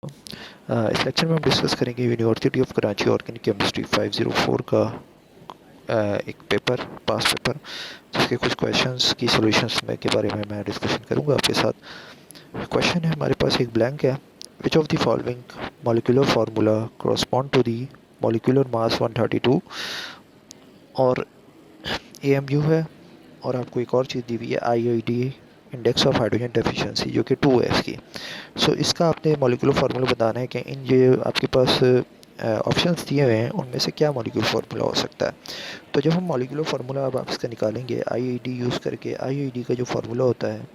इस लेक्चर में हम डिस्कस करेंगे university of Karachi organic chemistry 504 का एक पेपर, पास पेपर, जिसके कुछ क्वेश्चंस की सॉल्यूशंस में के बारे में मैं डिस्कशन करूंगा आपके साथ। क्वेश्चन है हमारे पास एक ब्लैंक है। Which of the following molecular formula correspond to the molecular mass 132 और AMU है, और आपको एक और चीज़ दी हुई है IID, index of hydrogen deficiency, जो कि 2 है इसकी। सो इसका आपने मॉलिक्यूलर फार्मूला बताना है कि इन ये आपके पास ऑप्शंस दिए हुए हैं उनमें से क्या मॉलिक्यूलर फार्मूला हो सकता है। तो जब हम मॉलिक्यूलर फार्मूला अब आप इसका निकालेंगे IID यूज़ करके, IID का जो फार्मूला होता है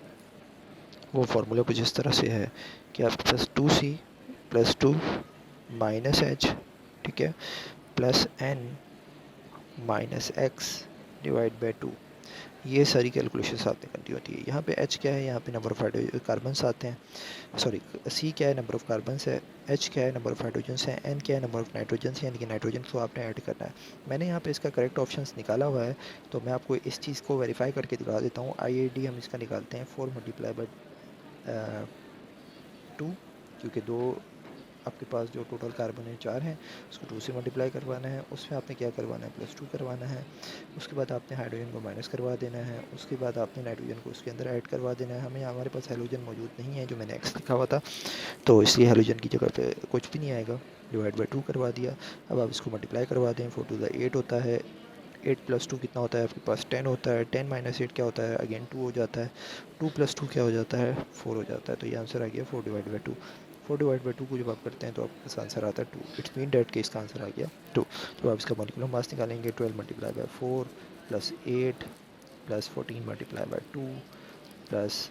वो फार्मूला कुछ इस तरह से है कि आपके पास 2C प्लस 2 माइनस H, ठीक है, plus N minus x divide by 2। ये सारी कैलकुलेशंस आपने करनी होती है। यहाँ पे H क्या है, यहाँ पे नंबर ऑफ कार्बन्स आते हैं, सॉरी C क्या है, नंबर ऑफ कार्बन्स है, H क्या है, नंबर ऑफ हाइड्रोजन्स है, N क्या है, नंबर ऑफ नाइट्रोजन्स है, यानी कि नाइट्रोजन को आपने ऐड करना है। मैंने यहाँ पे इसका करेक्ट ऑप्शंस निकाला हुआ है, तो मैं आपको इस चीज़ को वेरीफाई करके दिखा देता हूँ। IID हम इसका निकालते हैं 4 मल्टीप्लाई बाई 2, क्योंकि दो आपके पास जो टोटल कार्बन है 4 हैं, उसको 2 से मल्टीप्लाई करवाना है, उसमें आपने क्या करवाना है, +2 करवाना है। उसके बाद आपने हाइड्रोजन को माइनस करवा देना है, उसके बाद आपने नाइट्रोजन को उसके अंदर ऐड करवा देना है। हमें हमारे पास हेलोजन मौजूद नहीं है, जो मैंने एक्स लिखा हुआ था, तो इसलिए हेलोजन की जगह पे कुछ भी नहीं आएगा, डिवाइड बाई 2 करवा दिया। अब आप इसको मल्टीप्लाई करवा दें, 4 टू द 8 होता है, 8 प्लस 2 कितना होता है आपके पास, 10 होता है, 10 माइनस 8 क्या होता है, अगेन 2 हो जाता है, 2 प्लस 2 क्या हो जाता है, 4 हो जाता है। तो ये आंसर आ गया 4 डिवाइड बाई 2। 4 डिवाइड बाई 2 को जब आप करते हैं तो आपके पास आंसर आता है 2। इट्स मीन डैट कि इसका आंसर आ गया 2। तो आप इसका मॉलिक्यूलर मास निकालेंगे, 12 multiply by 4 plus 8 plus 14 multiply by 2 plus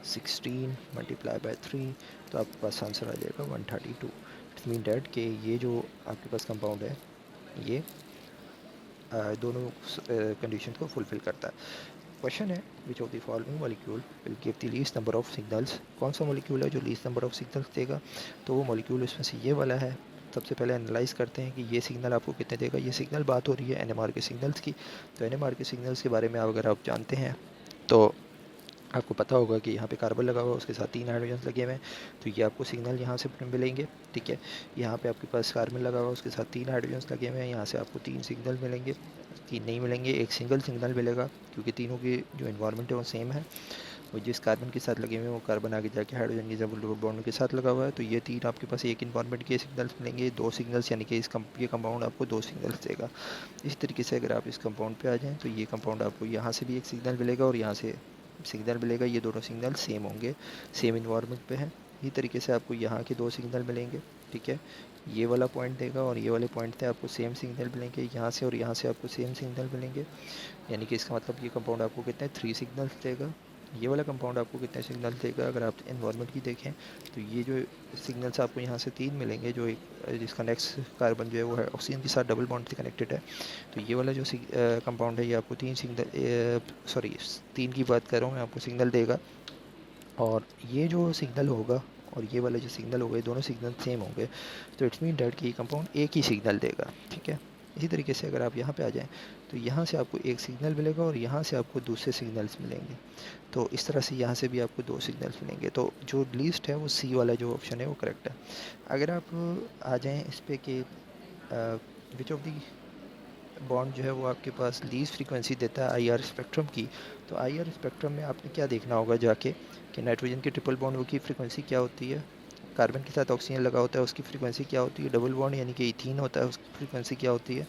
16 multiply by 3, तो आपके पास आंसर आ जाएगा 132। इट्स मीन डैट कि ये जो आपके पास कंपाउंड है ये दोनों कंडीशन को फुलफिल करता है। क्वेश्चन है which of the following molecule will give the least number of signals. कौन सा मॉलिक्यूल है जो लीस्ट नंबर ऑफ सिग्नल्स देगा, तो वो मॉलिक्यूल इसमें से ये वाला है। सबसे पहले एनालाइज करते हैं कि ये सिग्नल आपको कितने देगा। ये सिग्नल बात हो रही है NMR के सिग्नल्स की, तो NMR के सिग्नल्स के बारे में अगर आप जानते हैं तो आपको पता होगा कि यहाँ पे कार्बन लगा हुआ है, उसके साथ 3 हाइड्रोजन लगे हुए हैं, तो ये आपको सिग्नल यहाँ से मिलेंगे, ठीक है। यहाँ पे आपके पास कार्बन लगा हुआ है, उसके साथ 3 हाइड्रोजन लगे हुए हैं, यहाँ से आपको 3 सिग्नल मिलेंगे, 3 नहीं मिलेंगे, एक सिंगल सिग्नल मिलेगा, क्योंकि तीनों की जो इन्वायरमेंट है वो सेम है। और जिस कार्बन के साथ लगे हुए हैं वो कार्बन आगे जाके हाइड्रोजन की डबल बॉन्ड के साथ लगा हुआ है, तो ये 3 आपके पास एक इन्वायरमेंट के सिग्नल्स मिलेंगे, 2 सिग्नल्स, यानी कि ये कंपाउंड आपको 2 सिग्नल्स देगा। इस तरीके से अगर आप इस कंपाउंड पे आ जाएँ तो ये कंपाउंड आपको यहाँ से भी एक सिग्नल मिलेगा और यहाँ से सिग्नल मिलेगा, ये दोनों सिग्नल सेम होंगे, सेम इन्वायरमेंट पे हैं। इसी तरीके से आपको यहाँ के 2 सिग्नल मिलेंगे, ठीक है, ये वाला पॉइंट देगा और ये वाले पॉइंट से आपको सेम सिग्नल मिलेंगे, यहाँ से और यहाँ से आपको सेम सिग्नल मिलेंगे, यानी कि इसका मतलब ये कंपाउंड आपको कितने 3 सिग्नल्स देगा। ये वाला कंपाउंड आपको कितने सिग्नल देगा, अगर आप इन्वायरमेंट की देखें तो ये जो सिग्नल्स आपको यहाँ से 3 मिलेंगे, जो एक जिसका नेक्स्ट कार्बन जो है वो है ऑक्सीजन के साथ डबल बॉन्ड से कनेक्टेड है, तो ये वाला जो कंपाउंड है ये आपको 3 सिग्नल, सॉरी 3 की बात कर रहा हूँ मैं, आपको सिग्नल देगा। और ये जो सिग्नल होगा और ये वाला जो सिग्नल होगा, ये दोनों सिग्नल सेम होंगे, तो इट्स मीन डैट कि ये कंपाउंड एक ही सिग्नल देगा, ठीक है। इसी तरीके से अगर आप यहाँ पे आ जाएं तो यहाँ से आपको एक सिग्नल मिलेगा और यहाँ से आपको दूसरे सिग्नल्स मिलेंगे, तो इस तरह से यहाँ से भी आपको 2 सिग्नल्स मिलेंगे। तो जो लीस्ट है वो C वाला जो ऑप्शन है वो करेक्ट है। अगर आप आ जाएँ इस पे कि विच ऑफ दी बॉन्ड जो है वो आपके पास लीस्ट फ्रीक्वेंसी देता है IR स्पेक्ट्रम की, तो IR स्पेक्ट्रम में आपने क्या देखना होगा जाके कि नाइट्रोजन की ट्रिपल बॉन्ड की फ्रीक्वेंसी क्या होती है, कार्बन के साथ ऑक्सीजन लगा होता है उसकी फ्रीक्वेंसी क्या होती है, डबल बॉन्ड यानी कि इथीन होता है उसकी फ्रीक्वेंसी क्या होती है,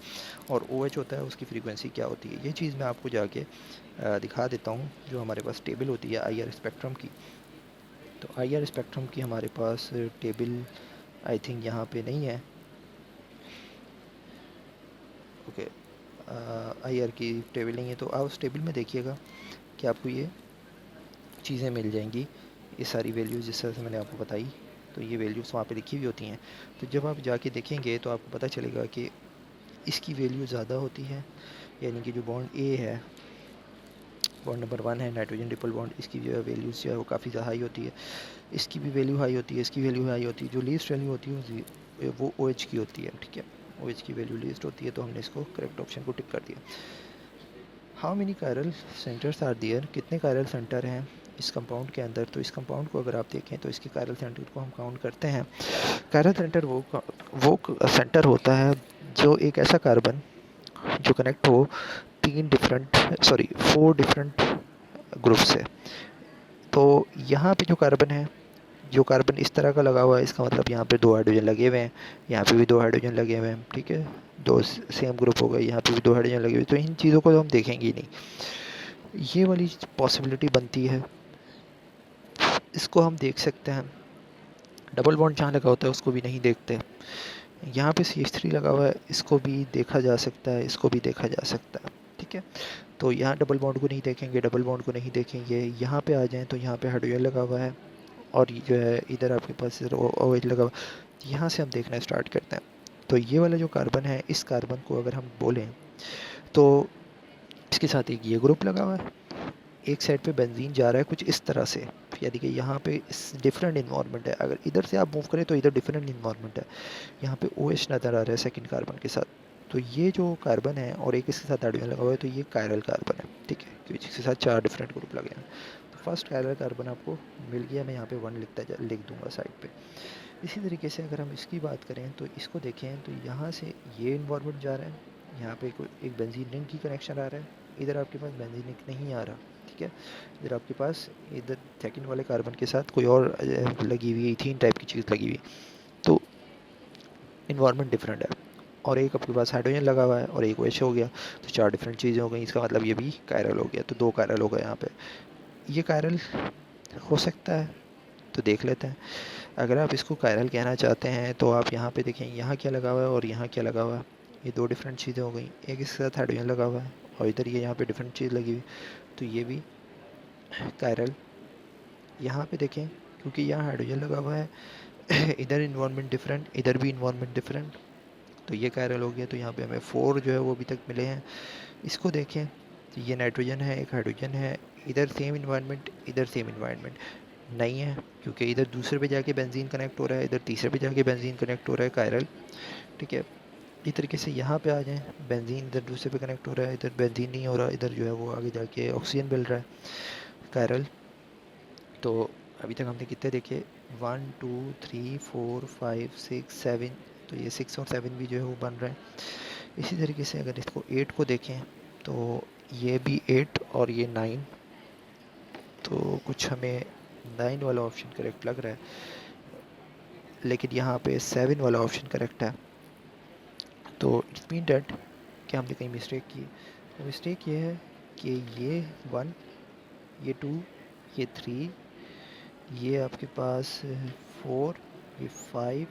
और OH होता है उसकी फ्रीक्वेंसी क्या होती है। ये चीज़ मैं आपको जाके दिखा देता हूँ। जो हमारे पास टेबल होती है IR स्पेक्ट्रम की, तो IR स्पेक्ट्रम की हमारे पास टेबल आई थिंक यहाँ पे नहीं है, ओके, IR की टेबल नहीं है, तो आप उस टेबल में देखिएगा कि आपको ये चीज़ें मिल जाएंगी, ये सारी वैल्यूज़ जिस तरह से मैंने आपको बताई, तो ये वैल्यूज़ वहाँ पे लिखी हुई होती हैं। तो जब आप जाके देखेंगे तो आपको पता चलेगा कि इसकी वैल्यू ज़्यादा होती है, यानी कि जो बॉन्ड A है, बॉन्ड नंबर 1 है नाइट्रोजन ट्रिपल बॉन्ड, इसकी जो है वैल्यूज़ जो है वो काफ़ी हाई होती है, इसकी भी वैल्यू हाई होती है, इसकी वैल्यू हाई होती है। जो लीस्ट वैल्यू होती है वो OH की होती है, ठीक है, OH की वैल्यू लीस्ट होती है, तो हमने इसको करेक्ट ऑप्शन को टिक कर दिया। How many chiral centres are there, कितने कायरल सेंटर हैं इस कंपाउंड के अंदर, तो इस कंपाउंड को अगर आप देखें तो इसके कायरल सेंटर को हम काउंट करते हैं। कायरल सेंटर वो सेंटर होता है जो एक ऐसा कार्बन जो कनेक्ट हो फोर डिफरेंट ग्रुप से। तो यहाँ पे जो कार्बन है, जो कार्बन इस तरह का लगा हुआ है, इसका मतलब यहाँ पे 2 हाइड्रोजन लगे हुए हैं, यहाँ पे भी 2 हाइड्रोजन लगे हुए हैं, ठीक है, 2 सेम ग्रुप हो गए, यहाँ पे भी 2 हाइड्रोजन लगे हुए, तो इन चीज़ों को तो हम देखेंगे ही नहीं। ये वाली पॉसिबिलिटी बनती है, इसको हम देख सकते हैं। डबल बॉन्ड जहाँ लगा होता है उसको भी नहीं देखते। यहाँ पे CH3 लगा हुआ है, इसको भी देखा जा सकता है, इसको भी देखा जा सकता है, ठीक है। तो यहाँ डबल बॉन्ड को नहीं देखेंगे, डबल बॉन्ड को नहीं देखेंगे। यहाँ पे आ जाएं तो यहाँ पे हाइड्रोजन लगा हुआ है और जो है इधर आपके पास OH लगा हुआ, यहाँ से हम देखना स्टार्ट करते हैं। तो ये वाला जो कार्बन है, इस कार्बन को अगर हम बोलें तो इसके साथ एक ये ग्रुप लगा हुआ है, एक साइड पे बेंजीन जा रहा है कुछ इस तरह से, यानी कि यहाँ पे इस डिफरेंट इन्वायरमेंट है। अगर इधर से आप मूव करें तो इधर डिफरेंट इन्वायरमेंट है, यहाँ पे OH नज़र आ रहा है सेकंड कार्बन के साथ। तो ये जो कार्बन है और एक इसके साथ हाइड्रोजन लगा हुआ है, तो ये कायरल कार्बन है, ठीक है, क्योंकि इसके साथ 4 डिफरेंट ग्रुप लगे हैं। तो फर्स्ट कायरल कार्बन आपको मिल गया, मैं यहाँ पे 1 लिख दूंगा साइड पे। इसी तरीके से अगर हम इसकी बात करें तो इसको देखें तो यहाँ से ये इन्वायरमेंट जा रहा है, यहाँ पे एक बेंजीन रिंग की कनेक्शन आ रहा है, इधर आपके पास बेंजीन रिंग नहीं आ रहा, ठीक है। इधर आपके पास इधर सेकंड वाले कार्बन के साथ कोई और लगी हुई इथीन टाइप की चीज़ लगी हुई, तो इन्वायरमेंट डिफरेंट है। और एक आपके पास हाइड्रोजन लगा हुआ है और एक OH हो गया, तो 4 डिफरेंट चीज़ें हो गई। इसका मतलब ये भी कायरल हो गया, तो 2 कायरल हो गए यहाँ पे। ये कायरल हो सकता है, तो देख लेते हैं। अगर आप इसको कायरल कहना चाहते हैं तो आप यहाँ पे देखें, यहाँ क्या लगा हुआ है और यहाँ क्या लगा हुआ है, ये 2 डिफरेंट चीज़ें हो गई। एक इसके साथ हाइड्रोजन लगा हुआ है और इधर ये यहाँ पे डिफरेंट चीज़ लगी हुई, तो ये भी कायरल। यहाँ पे देखें, क्योंकि यहाँ हाइड्रोजन लगा हुआ है इधर इन्वायरमेंट डिफरेंट, इधर भी इन्वायरमेंट डिफरेंट, तो ये कायरल हो गया। तो यहाँ पे हमें 4 जो है वो अभी तक मिले हैं। इसको देखें तो ये नाइट्रोजन है, एक हाइड्रोजन है, इधर सेम इन्वायरमेंट, इधर सेम इन्वायरमेंट नहीं है, क्योंकि इधर दूसरे पे जाके बेंजीन कनेक्ट हो रहा है, इधर तीसरे पे जाके बेंजीन कनेक्ट हो रहा है, कायरल, ठीक है। इस तरीके से यहाँ पे आ जाएं, बेंजीन इधर दूसरे पे कनेक्ट हो रहा है, इधर बेंजीन नहीं हो रहा, इधर जो है वो आगे जाके ऑक्सीजन मिल रहा है, कायरल। तो अभी तक हमने कितने देखे, 1 2 3 4 5 6 7, तो ये 6 और 7 भी जो है वो बन रहे हैं। इसी तरीके से अगर इसको 8 को देखें तो ये भी 8 और ये 9, तो कुछ हमें 9 वाला ऑप्शन करेक्ट लग रहा है, लेकिन यहाँ पे 7 वाला ऑप्शन करेक्ट है। तो इट्स मीन डैट कि हमने कहीं मिस्टेक की। तो मिस्टेक ये है कि ये 1, ये 2, ये 3, ये आपके पास 4, ये 5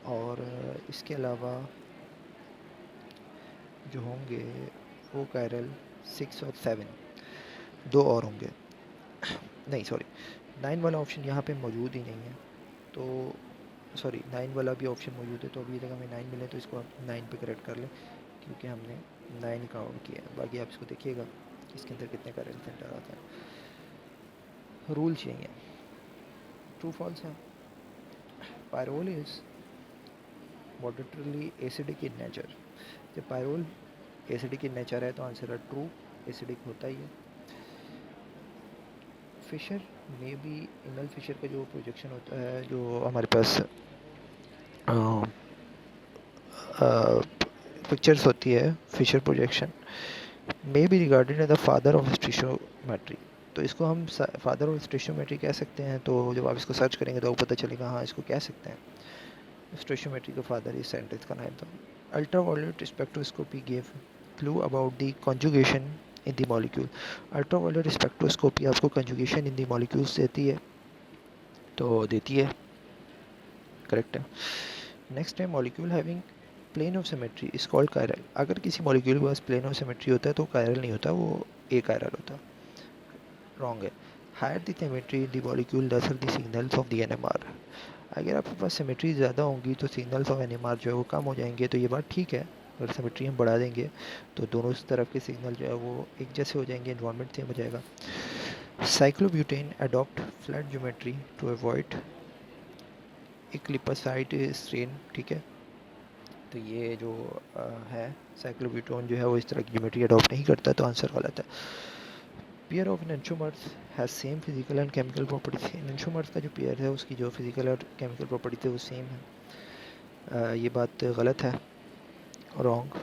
और इसके अलावा जो होंगे वो कायरल 6 और 7, 2 और होंगे नहीं सॉरी, 9 वाला ऑप्शन यहाँ पे मौजूद ही नहीं है, तो सॉरी 9 वाला भी ऑप्शन मौजूद है, तो अभी तक हमें 9 मिले, तो इसको आप 9 पे करेक्ट कर लें, क्योंकि हमने 9 काउंट किया है। बाकी आप इसको देखिएगा इसके अंदर कितने कायरल सेंटर आते हैं। रूल चाहिए, ट्रू फॉल्स है। Pyrrole is moderately acidic in nature. जब पायरोल एसिडिक इन नेचर है तो आंसर है ट्रू, एसिडिक होता ही है। फिशर में भी इनल फिशर का जो प्रोजेक्शन होता है, जो हमारे पास पिक्चर्स होती है, Fischer projection may be regarded as the father of stoichiometry. तो इसको हम फादर ऑफ स्टिशोमेट्री कह सकते हैं। तो जब आप इसको सर्च करेंगे तो आपको पता चलेगा, हाँ इसको कह सकते हैं, स्टिशोमेट्री का फादर इस सेंटेंस का नाम था। Ultraviolet spectroscopy give clue about the conjugation in the molecule. Ultraviolet spectroscopy आपको कॉन्जुगेशन इन द मॉलिक्यूल्स देती है, तो देती है, करेक्ट है। नेक्स्ट है molecule having plane of symmetry is called chiral. अगर किसी मॉलिक्यूल के पास प्लेन ऑफ सिमेट्री होता है तो कायरल नहीं होता, वो ए कायरल होता। रॉन्ग है। Higher the symmetry the molecule lesser the signals of the NMR. अगर आपके पास सिमेट्री ज़्यादा होंगी तो सिग्नल्स ऑफ एनएमआर जो है वो कम हो जाएंगे, तो ये बात ठीक है। अगर सिमेट्री हम बढ़ा देंगे तो दोनों तरफ के सिग्नल जो है वो एक जैसे हो जाएंगे, इन्वायरमेंट सेम हो जाएगा। Cyclobutane adopt flat geometry to avoid eclipsed strain, ठीक है। तो ये जो है साइक्लोब्यूटोन जो है वो इस तरह की ज्योमेट्री अडॉप्ट नहीं करता, तो आंसर गलत है। Pair of enantiomers has same physical and chemical properties. Enantiomers का जो पेयर है उसकी जो फिजिकल और केमिकल प्रॉपर्टीज है वो सेम है। ये बात गलत है, wrong.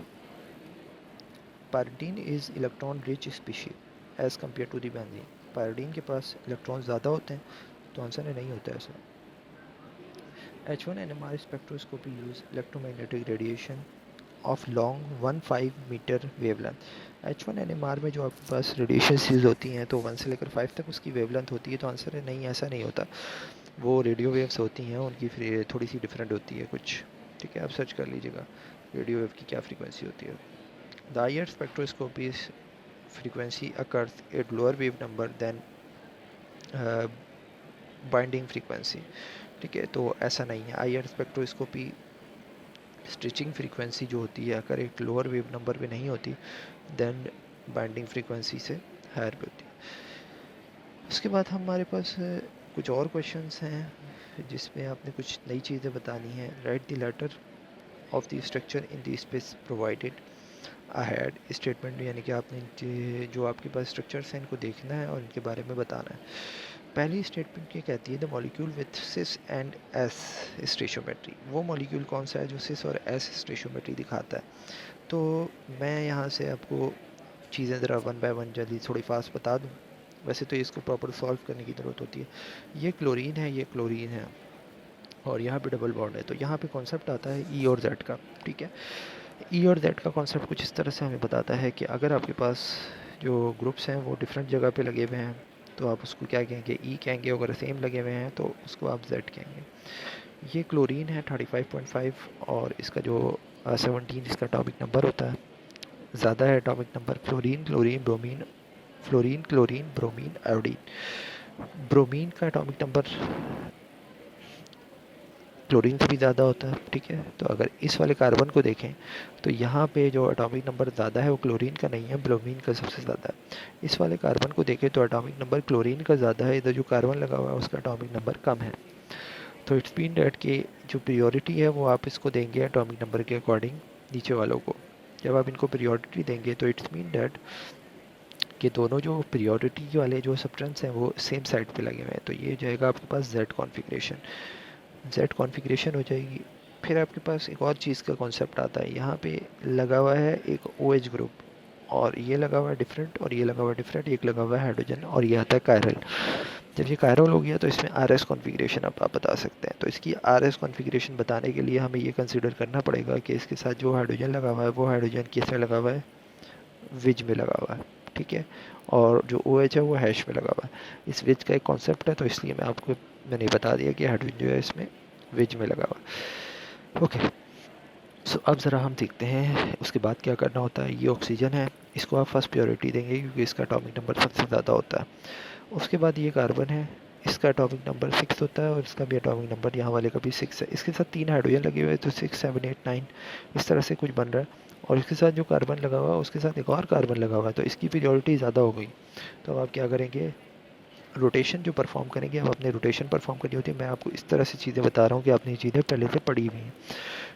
Pyridine is electron rich species as compare to the benzene. Pyridine के पास इलेक्ट्रॉन ज़्यादा होते हैं, तो आंसर है नहीं होता ऐसा। H1 NMR spectroscopy use electromagnetic radiation of long 15 metre wavelength. H1 NMR में जो आपके पास रेडिएशन यूज़ होती हैं तो 1 से लेकर 5 तक उसकी वेवलेंथ होती है, तो आंसर है नहीं, ऐसा नहीं होता। वो रेडियो वेव्स होती हैं, उनकी फिर थोड़ी सी डिफरेंट होती है कुछ, ठीक है, आप सर्च कर लीजिएगा रेडियो वेव की क्या फ्रीक्वेंसी होती है। The IR spectroscopy frequency occurs at lower wave number than binding frequency, ठीक है, तो ऐसा नहीं है। IR स्पेक्ट्रोस्कोपी स्टिचिंग फ्रीक्वेंसी जो होती है अगर एक लोअर वेव नंबर पे नहीं होती देन बाइंडिंग फ्रीक्वेंसी से हायर पे होती है। उसके बाद हमारे पास कुछ और क्वेश्चंस हैं जिसमें आपने कुछ नई चीज़ें बतानी हैं। Write the letter of the structure in the space provided ahead statement, यानी कि आपने जो आपके पास स्ट्रक्चर्स हैं इनको देखना है और इनके बारे में बताना है। पहली स्टेटमेंट ये कहती है the molecule with cis and S stoichiometry. वो मॉलिक्यूल कौन सा है जो सिस और एस स्टेशियोमेट्री दिखाता है? तो मैं यहाँ से आपको चीज़ें ज़रा वन बाय वन जल्दी थोड़ी फास्ट बता दूँ। वैसे तो इसको प्रॉपर सॉल्व करने की ज़रूरत होती है। ये क्लोरीन है, ये क्लोरीन है और यहाँ पे डबल बॉन्ड है, तो यहाँ पे कॉन्सेप्ट आता है ई और जेड का, ठीक है। ई और जेड का कॉन्सेप्ट कुछ इस तरह से हमें बताता है कि अगर आपके पास जो ग्रुप्स हैं वो डिफरेंट जगह पे लगे हुए हैं तो आप उसको क्या कहेंगे, ई कहेंगे। अगर सेम लगे हुए हैं तो उसको आप जेड कहेंगे। ये क्लोरीन है 35.5 और इसका जो 17 इसका एटॉमिक नंबर होता है, ज़्यादा है atomic number. Fluorine chlorine bromine, fluorine chlorine bromine iodine. Bromine का एटॉमिक नंबर क्लोरीन से भी ज़्यादा होता है, ठीक है। तो अगर इस वाले कार्बन को देखें तो यहाँ पे जो एटॉमिक नंबर ज़्यादा है वो क्लोरीन का नहीं है, ब्रोमीन का सबसे ज़्यादा है। इस वाले कार्बन को देखें तो एटॉमिक नंबर क्लोरीन का ज़्यादा है, इधर जो कार्बन लगा हुआ है उसका एटॉमिक नंबर कम है। तो इट्स मीन डैट कि जो प्रियोरिटी है वो आप इसको देंगे एटॉमिक नंबर के अकॉर्डिंग नीचे वालों को। जब आप इनको प्रियोरिटी देंगे तो इट्स मीन डैट कि दोनों जो प्रियोरिटी वाले जो सब्सटेंस हैं वो सेम साइड पे लगे हुए हैं, तो ये जाएगा आपके पास जेड कॉन्फ़िगरेशन। जेड कॉन्फ़िगरेशन हो जाएगी। फिर आपके पास एक और चीज़ का कॉन्सेप्ट आता है, यहाँ पे लगा हुआ है एक OH ग्रुप और ये लगा हुआ है डिफरेंट और ये लगा हुआ है डिफरेंट, एक लगा हुआ है हाइड्रोजन और ये आता है कायरल। जब ये कायरल हो गया तो इसमें RS कॉन्फ़िगरेशन आप बता सकते हैं। तो इसकी RS कॉन्फ़िगरेशन बताने के लिए हमें ये कंसिडर करना पड़ेगा कि इसके साथ जो हाइड्रोजन लगा हुआ है वो हाइड्रोजन किस में लगा हुआ है, विज में लगा हुआ है, ठीक है। और जो OH है वो हैश में लगा हुआ है। इस विज का एक कॉन्सेप्ट है, तो इसलिए मैंने बता दिया कि हाइड्रोजन जो है इसमें विज में लगा हुआ। ओके, सो अब ज़रा हम देखते हैं उसके बाद क्या करना होता है। ये ऑक्सीजन है, इसको आप फर्स्ट प्योरिटी देंगे क्योंकि इसका एटॉमिक नंबर सबसे ज़्यादा होता है। उसके बाद ये कार्बन है, इसका एटॉमिक नंबर 6 होता है और इसका भी एटॉमिक नंबर यहाँ वाले का भी 6 है। इसके साथ 3 हाइड्रोजन लगे हुए हैं तो 6 7 8 9 इस तरह से कुछ बन रहा है। और इसके साथ जो कार्बन लगा हुआ है उसके साथ एक और कार्बन लगा हुआ है, तो इसकी प्रियोरिटी ज़्यादा हो गई। तो अब आप क्या करेंगे, रोटेशन जो परफॉर्म करेंगे, अब अपने रोटेशन परफॉर्म करनी होती है। मैं आपको इस तरह से चीज़ें बता रहा हूँ कि आपने ये चीज़ें पहले से पढ़ी हुई हैं।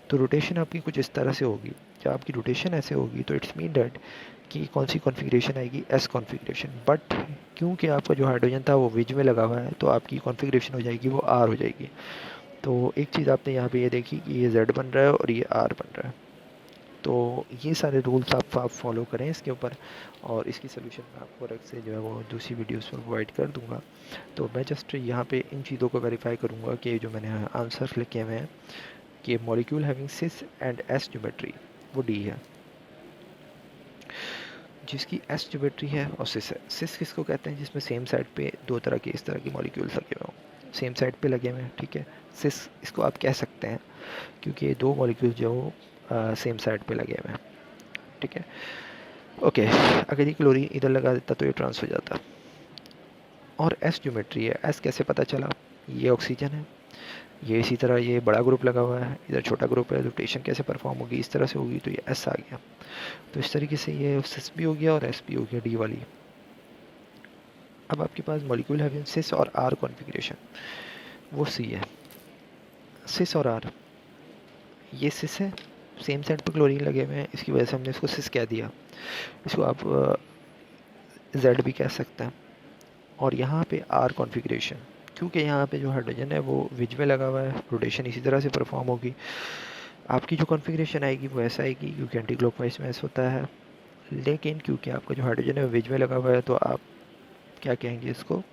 तो रोटेशन आपकी कुछ इस तरह से होगी। जब आपकी रोटेशन ऐसे होगी तो इट्स मीन डैट कि कौन सी कॉन्फ़िगरेशन आएगी, एस कॉन्फ़िगरेशन। बट क्योंकि आपका जो हाइड्रोजन था वो विज में लगा हुआ है तो आपकी कॉन्फ़िगरेशन हो जाएगी वो आर हो जाएगी। तो एक चीज़ आपने यहाँ पे ये देखी कि ये जेड बन रहा है और ये आर बन रहा है। तो ये सारे रूल्स आप फॉलो करें इसके ऊपर, और इसकी सोल्यूशन मैं आपको अलग से जो है वो दूसरी वीडियोस पर प्रोवाइड कर दूंगा। तो मैं जस्ट यहाँ पे इन चीज़ों को वेरीफाई करूँगा कि जो मैंने आंसर लिखे हुए हैं कि molecule having cis and S geometry वो डी है, जिसकी एस ज्योमेट्री है और सिस है। सिस किसको कहते हैं, जिसमें सेम साइड पे दो तरह के इस तरह के मॉलिक्यूल्स लगे हुए हों, सेम साइड पे लगे हुए हैं, ठीक है। सिस इसको आप कह सकते हैं क्योंकि ये दो मॉलिक्यूल्स जो सेम साइड पे लगे हुए हैं, ठीक है। ओके, अगर ये क्लोरीन इधर लगा देता तो ये ट्रांस हो जाता। और एस ज्योमेट्री है, एस कैसे पता चला, ये ऑक्सीजन है, ये इसी तरह ये बड़ा ग्रुप लगा हुआ है, इधर छोटा ग्रुप है, रोटेशन कैसे परफॉर्म होगी, इस तरह से होगी, तो ये एस आ गया। तो इस तरीके से ये सिस भी हो गया और एस भी हो गया, डी वाली। अब आपके पास मॉलिक्यूल हैविंग सिस और आर कॉन्फ़िगरेशन वो सी है। सिस और आर, ये सिस है, सेम साइड पे क्लोरीन लगे हुए हैं, इसकी वजह से हमने इसको सिस कह दिया, इसको आप जेड भी कह सकते हैं। और यहाँ पे आर कॉन्फ़िगरेशन, क्योंकि यहाँ पे जो हाइड्रोजन है वो विच में लगा हुआ है, रोटेशन इसी तरह से परफॉर्म होगी। आपकी जो कॉन्फ़िगरेशन आएगी वो ऐसा आएगी, क्योंकि एंटी क्लॉकवाइज में ऐसा होता है। लेकिन क्योंकि आपका जो हाइड्रोजन है विच में लगा हुआ है, तो आप क्या कहेंगे इसको,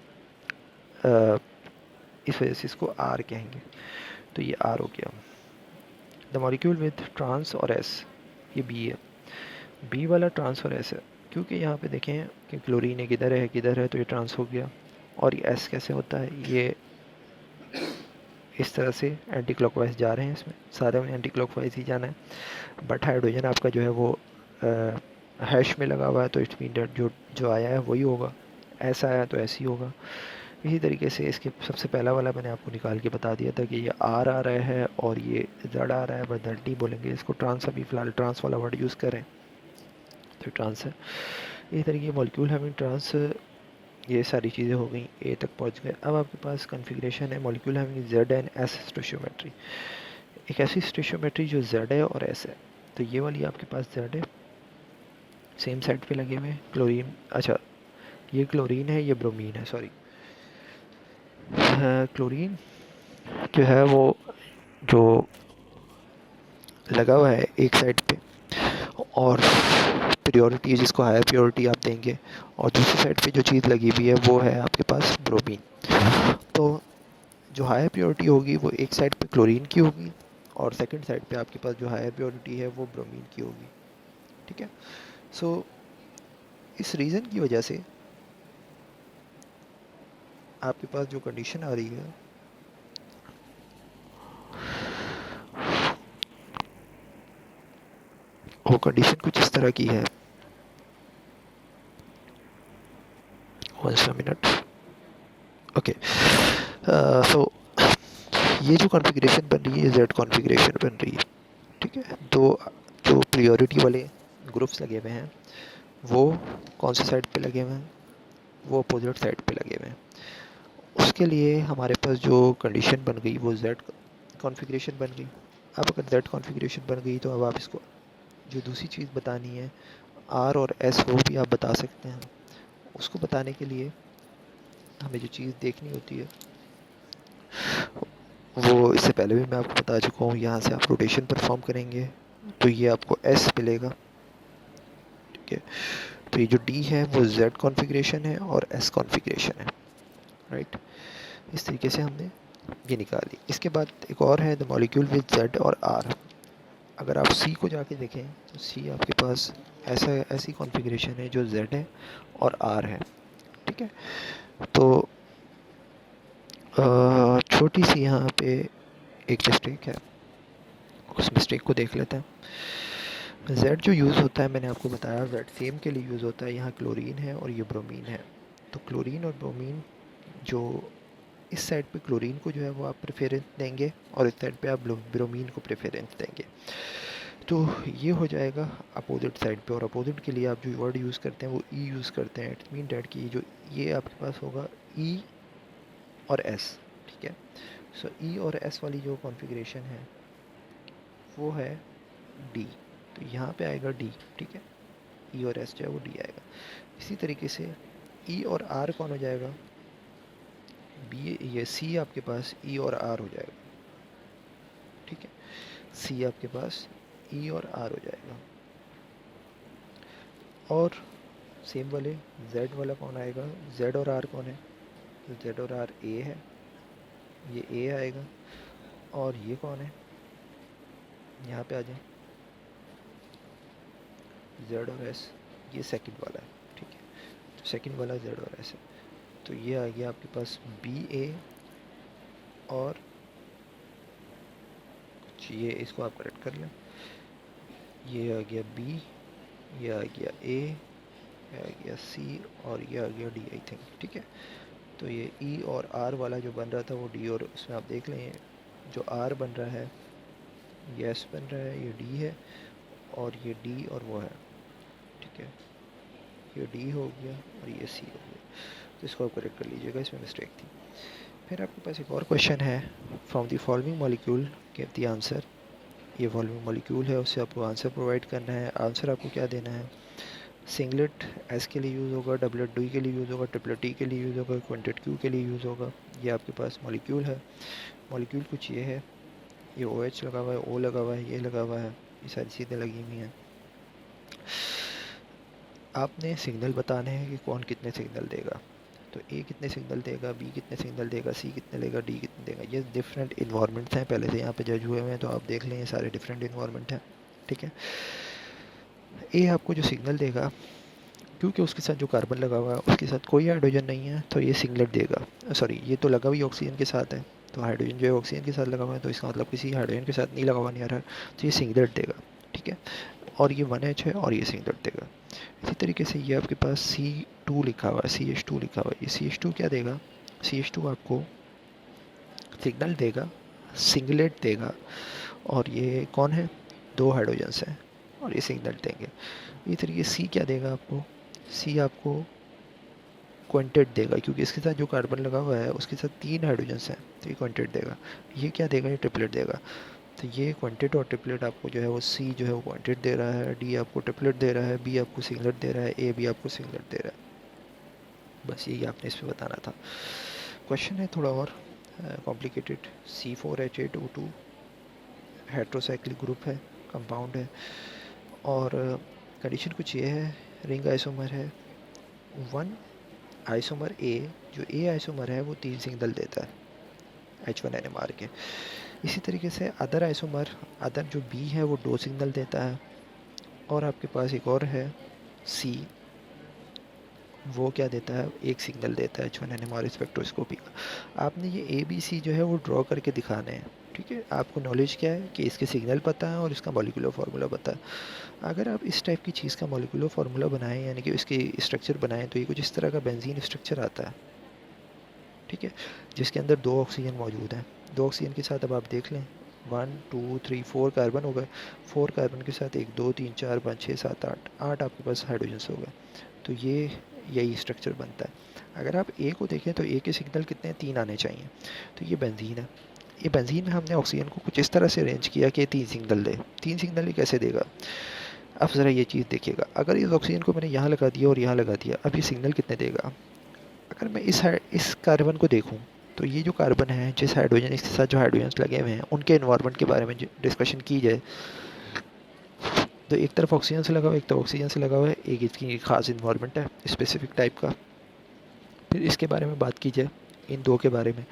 इस वजह से इसको आर कहेंगे। तो ये आर हो गया। द मॉलिक्यूल विद ट्रांस और एस, ये बी है। बी वाला ट्रांस और एस है, क्योंकि यहाँ पे देखें कि क्लोरीन किधर है, तो ये ट्रांस हो गया। और ये एस कैसे होता है, ये इस तरह से एंटी क्लॉकवाइज जा रहे हैं, इसमें सारे में एंटी क्लॉकवाइज ही जाना है। बट हाइड्रोजन आपका जो है वो हैश में लगा हुआ है, तो इट मीन डेट जो जो आया है वही होगा, ऐसा आया तो ऐसे ही होगा। इसी तरीके से इसके सबसे पहला वाला मैंने आपको निकाल के बता दिया था कि ये आर आ रहा है और ये जेड आ रहा है, बट जेड नहीं बोलेंगे इसको, ट्रांस अभी फ़िलहाल ट्रांस वाला वर्ड यूज़ करें तो ट्रांस है। इसी तरीके मॉलिक्यूल हैविंग ट्रांस, ये सारी चीज़ें हो गई, ए तक पहुंच गए। अब आपके पास कन्फिग्रेशन है molecule having Z and S stoichiometry, एक ऐसी स्टोशियोमेट्री जो जेड है और एस है। तो ये वाली आपके पास जेड है, सेम साइड पे लगे हुए क्लोरीन, अच्छा ये क्लोरीन है, ये ब्रोमीन है, सॉरी क्लोरीन जो है वो जो लगा हुआ है एक साइड पे, और प्योरिटी जिसको हायर प्योरिटी आप देंगे, और दूसरी साइड पे जो चीज़ लगी हुई है वो है आपके पास ब्रोमीन। तो जो हायर प्योरिटी होगी वो एक साइड पे क्लोरीन की होगी, और सेकंड साइड पे आपके पास जो हायर प्योरिटी है वो ब्रोमीन की होगी। ठीक है, सो इस रीज़न की वजह से आपके पास जो कंडीशन आ रही है वो कंडीशन कुछ इस तरह की है। Minute, okay. सो ये जो कॉन्फ़िगरेशन बन रही है जेड कॉन्फ़िगरेशन बन रही है, ठीक है। तो जो प्रियोरिटी वाले ग्रुप्स लगे हुए हैं वो कौन सी साइड पे लगे हुए हैं, वो अपोजिट साइड पे लगे हुए हैं। उसके लिए हमारे पास जो कंडीशन बन गई वो जेड कॉन्फ़िगरेशन बन गई। अब अगर जेड कॉन्फ़िगरेशन बन गई तो अब आप इसको जो दूसरी चीज़ बतानी है आर और एस, वो भी आप बता सकते हैं। उसको बताने के लिए हमें जो चीज़ देखनी होती है वो इससे पहले भी मैं आपको बता चुका हूँ। यहाँ से आप रोटेशन परफॉर्म करेंगे तो ये आपको एस मिलेगा, ठीक है। तो ये जो डी है वो जेड कॉन्फ़िगरेशन है और एस कॉन्फ़िगरेशन है, राइट। इस तरीके से हमने ये निकाली। इसके बाद एक और है द मॉलिक्यूल विद जेड और आर। अगर आप सी को जाके देखें तो सी आपके पास ऐसी कॉन्फ़िगरेशन है जो जेड है और आर है, ठीक है। तो छोटी सी यहाँ पे एक मिस्टेक है, उस मिस्टेक को देख लेते हैं। जेड जो यूज़ होता है मैंने आपको बताया जेड सेम के लिए यूज़ होता है। यहाँ क्लोरीन है और ये ब्रोमीन है, तो क्लोरीन और ब्रोमीन जो इस साइड पे क्लोरीन को जो है वो आप प्रेफरेंस देंगे और इस साइड पे आप ब्रोमीन को प्रेफरेंस देंगे। तो ये हो जाएगा अपोजिट साइड पे, और अपोजिट के लिए आप जो वर्ड यूज़ करते हैं वो ई यूज़ करते हैं। इट मीन डैट कि जो ये आपके पास होगा ई और एस, ठीक है। सो ई और एस वाली जो कॉन्फ़िगरेशन है वो है डी, तो यहाँ पे आएगा डी, ठीक है। ई और एस जो है वो डी आएगा। इसी तरीके से ई और आर कौन हो जाएगा, बी, ये सी आपके पास ई और आर हो जाएगा, ठीक है। सी आपके पास ई और आर हो जाएगा। और सेम वाले जेड वाला कौन आएगा, जेड और आर कौन है, तो जेड और आर ए है, ये ए आएगा। और ये कौन है, यहाँ पे आ जाए, जेड और एस, ये सेकंड वाला है, ठीक है। तो सेकंड वाला जेड और एस है, तो ये आ गया आपके पास बी ए, और ये इसको आप करेक्ट कर लें, ये आ गया बी, ये आ गया ए, ये आ गया सी, और ये आ गया डी आई थिंक, ठीक है। तो ये ई और आर वाला जो बन रहा था वो डी, और उसमें आप देख लें जो आर बन रहा है ये एस बन रहा है, ये डी है, और ये डी और वो है, ठीक है। ये डी हो गया और ये सी हो गया, तो इसको आप करेक्ट कर लीजिएगा, इसमें मिस्टेक थी। फिर आपके पास एक और क्वेश्चन है, from the following molecule give the answer ये वॉल्यूम मॉलिक्यूल है, उससे आपको आंसर प्रोवाइड करना है। आंसर आपको क्या देना है, सिंगलेट एस के लिए यूज़ होगा, डबलेट डी के लिए यूज़ होगा, ट्रिपलेट टी के लिए यूज़ होगा, क्विंटेट क्यू के लिए यूज़ होगा। ये आपके पास मॉलिक्यूल है। मॉलिक्यूल कुछ ये है, ये ओ एच लगा हुआ है, ओ लगा हुआ है, ये लगा हुआ है, ये सारी चीज़ें लगी हुई हैं। आपने सिग्नल बताने हैं कि कौन कितने सिग्नल देगा। तो ए कितने सिग्नल देगा, बी कितने सिग्नल देगा, सी कितने देगा, डी कितने देगा। ये डिफरेंट इन्वायरमेंट्स हैं, पहले से यहाँ पे जज हुए हुए हैं, तो आप देख लें ये सारे डिफरेंट इन्वायरमेंट हैं, ठीक है। ए आपको जो सिग्नल देगा, क्योंकि उसके साथ जो कार्बन लगा हुआ है उसके साथ कोई हाइड्रोजन नहीं है, तो ये सिंगलेट देगा। सॉरी, ये तो लगा हुई ऑक्सीजन के साथ है, तो हाइड्रोजन जो है ऑक्सीजन के साथ लगा हुआ है, तो इसका मतलब किसी हाइड्रोजन के साथ नहीं लगा हुआ, नहीं आ रहा है, तो ये सिंगलेट देगा, ठीक है। और ये 1H है और ये सिंगलेट देगा। इसी तरीके से ये आपके पास C2 लिखा हुआ है, CH2 लिखा हुआ है, ये CH2 क्या देगा, CH2 आपको सिग्नल देगा, सिंगलेट देगा, और ये कौन है, दो हाइड्रोजन्स हैं, और ये सिग्नल देंगे। इसी तरीके सी क्या देगा आपको, सी आपको क्विंटेट देगा, क्योंकि इसके साथ जो कार्बन लगा हुआ है उसके साथ 3 हाइड्रोजन्स हैं, तो ये क्विंटेट देगा। ये क्या देगा, ये ट्रिपलेट देगा। तो ये क्विंटेट और ट्रिपलेट आपको जो है वो सी जो है वो क्विंटेट दे रहा है, डी आपको ट्रिपलेट दे रहा है, बी आपको सिंगलेट दे रहा है, ए भी आपको सिंगलेट दे रहा है। बस यही आपने इस पर बताना था। क्वेश्चन है थोड़ा और कॉम्प्लिकेटेड। C4H8O2 हेट्रोसाइक्लिक ग्रुप है, कंपाउंड है, और कंडीशन कुछ ये है, रिंग आइसोमर है, 1 आइसोमर ए, जो ए आइसोमर है वो 3 सिग्नल देता है H1NMR के। इसी तरीके से अदर आइसोमर, अदर जो बी है वो 2 सिग्नल देता है। और आपके पास एक और है सी, वो क्या देता है, 1 सिग्नल देता है H1NMR स्पेक्ट्रोस्कोपी का। आपने ये ए बी सी जो है वो ड्रॉ करके दिखाने हैं, ठीक है। आपको नॉलेज क्या है कि इसके सिग्नल पता है और इसका मॉलिक्यूलर फार्मूला पता है। अगर आप इस टाइप की चीज़ का मॉलिक्यूलर फार्मूला बनाएं, यानी कि इसके स्ट्रक्चर बनाएं, तो ये कुछ इस तरह का बेंजीन स्ट्रक्चर आता है, ठीक है, जिसके अंदर 2 ऑक्सीजन मौजूद हैं। 2 ऑक्सीजन के साथ अब आप देख लें, 1 2 3 4 कार्बन हो गए, 4 कार्बन के साथ 1 2 3 4 5 6 7 8 आपके पास हाइड्रोजन्स हो गए। तो ये यही स्ट्रक्चर बनता है। अगर आप ए को देखें तो ए के सिग्नल कितने, 3 आने चाहिए। तो ये बेंजीन है, ये बेंजीन में हमने ऑक्सीजन को कुछ इस तरह से अरेंज किया कि 3 सिग्नल दे। 3 सिग्नल ही कैसे देगा, अब ज़रा ये चीज़ देखिएगा। अगर इस ऑक्सीजन को मैंने यहाँ लगा दिया और यहाँ लगा दिया, अब ये सिग्नल कितने देगा। अगर मैं इस कार्बन को देखूँ, तो ये जो कार्बन है, जिस हाइड्रोजन इसके साथ जो हाइड्रोजन्स लगे हुए हैं उनके इन्वायरमेंट के बारे में डिस्कशन की जाए, तो एक तरफ ऑक्सीजन से लगा हुआ है, एक तरफ ऑक्सीजन से लगा हुआ है, एक इसकी खास इन्वायरमेंट है स्पेसिफिक टाइप का। फिर इसके बारे में बात की जाए, इन दो के बारे में,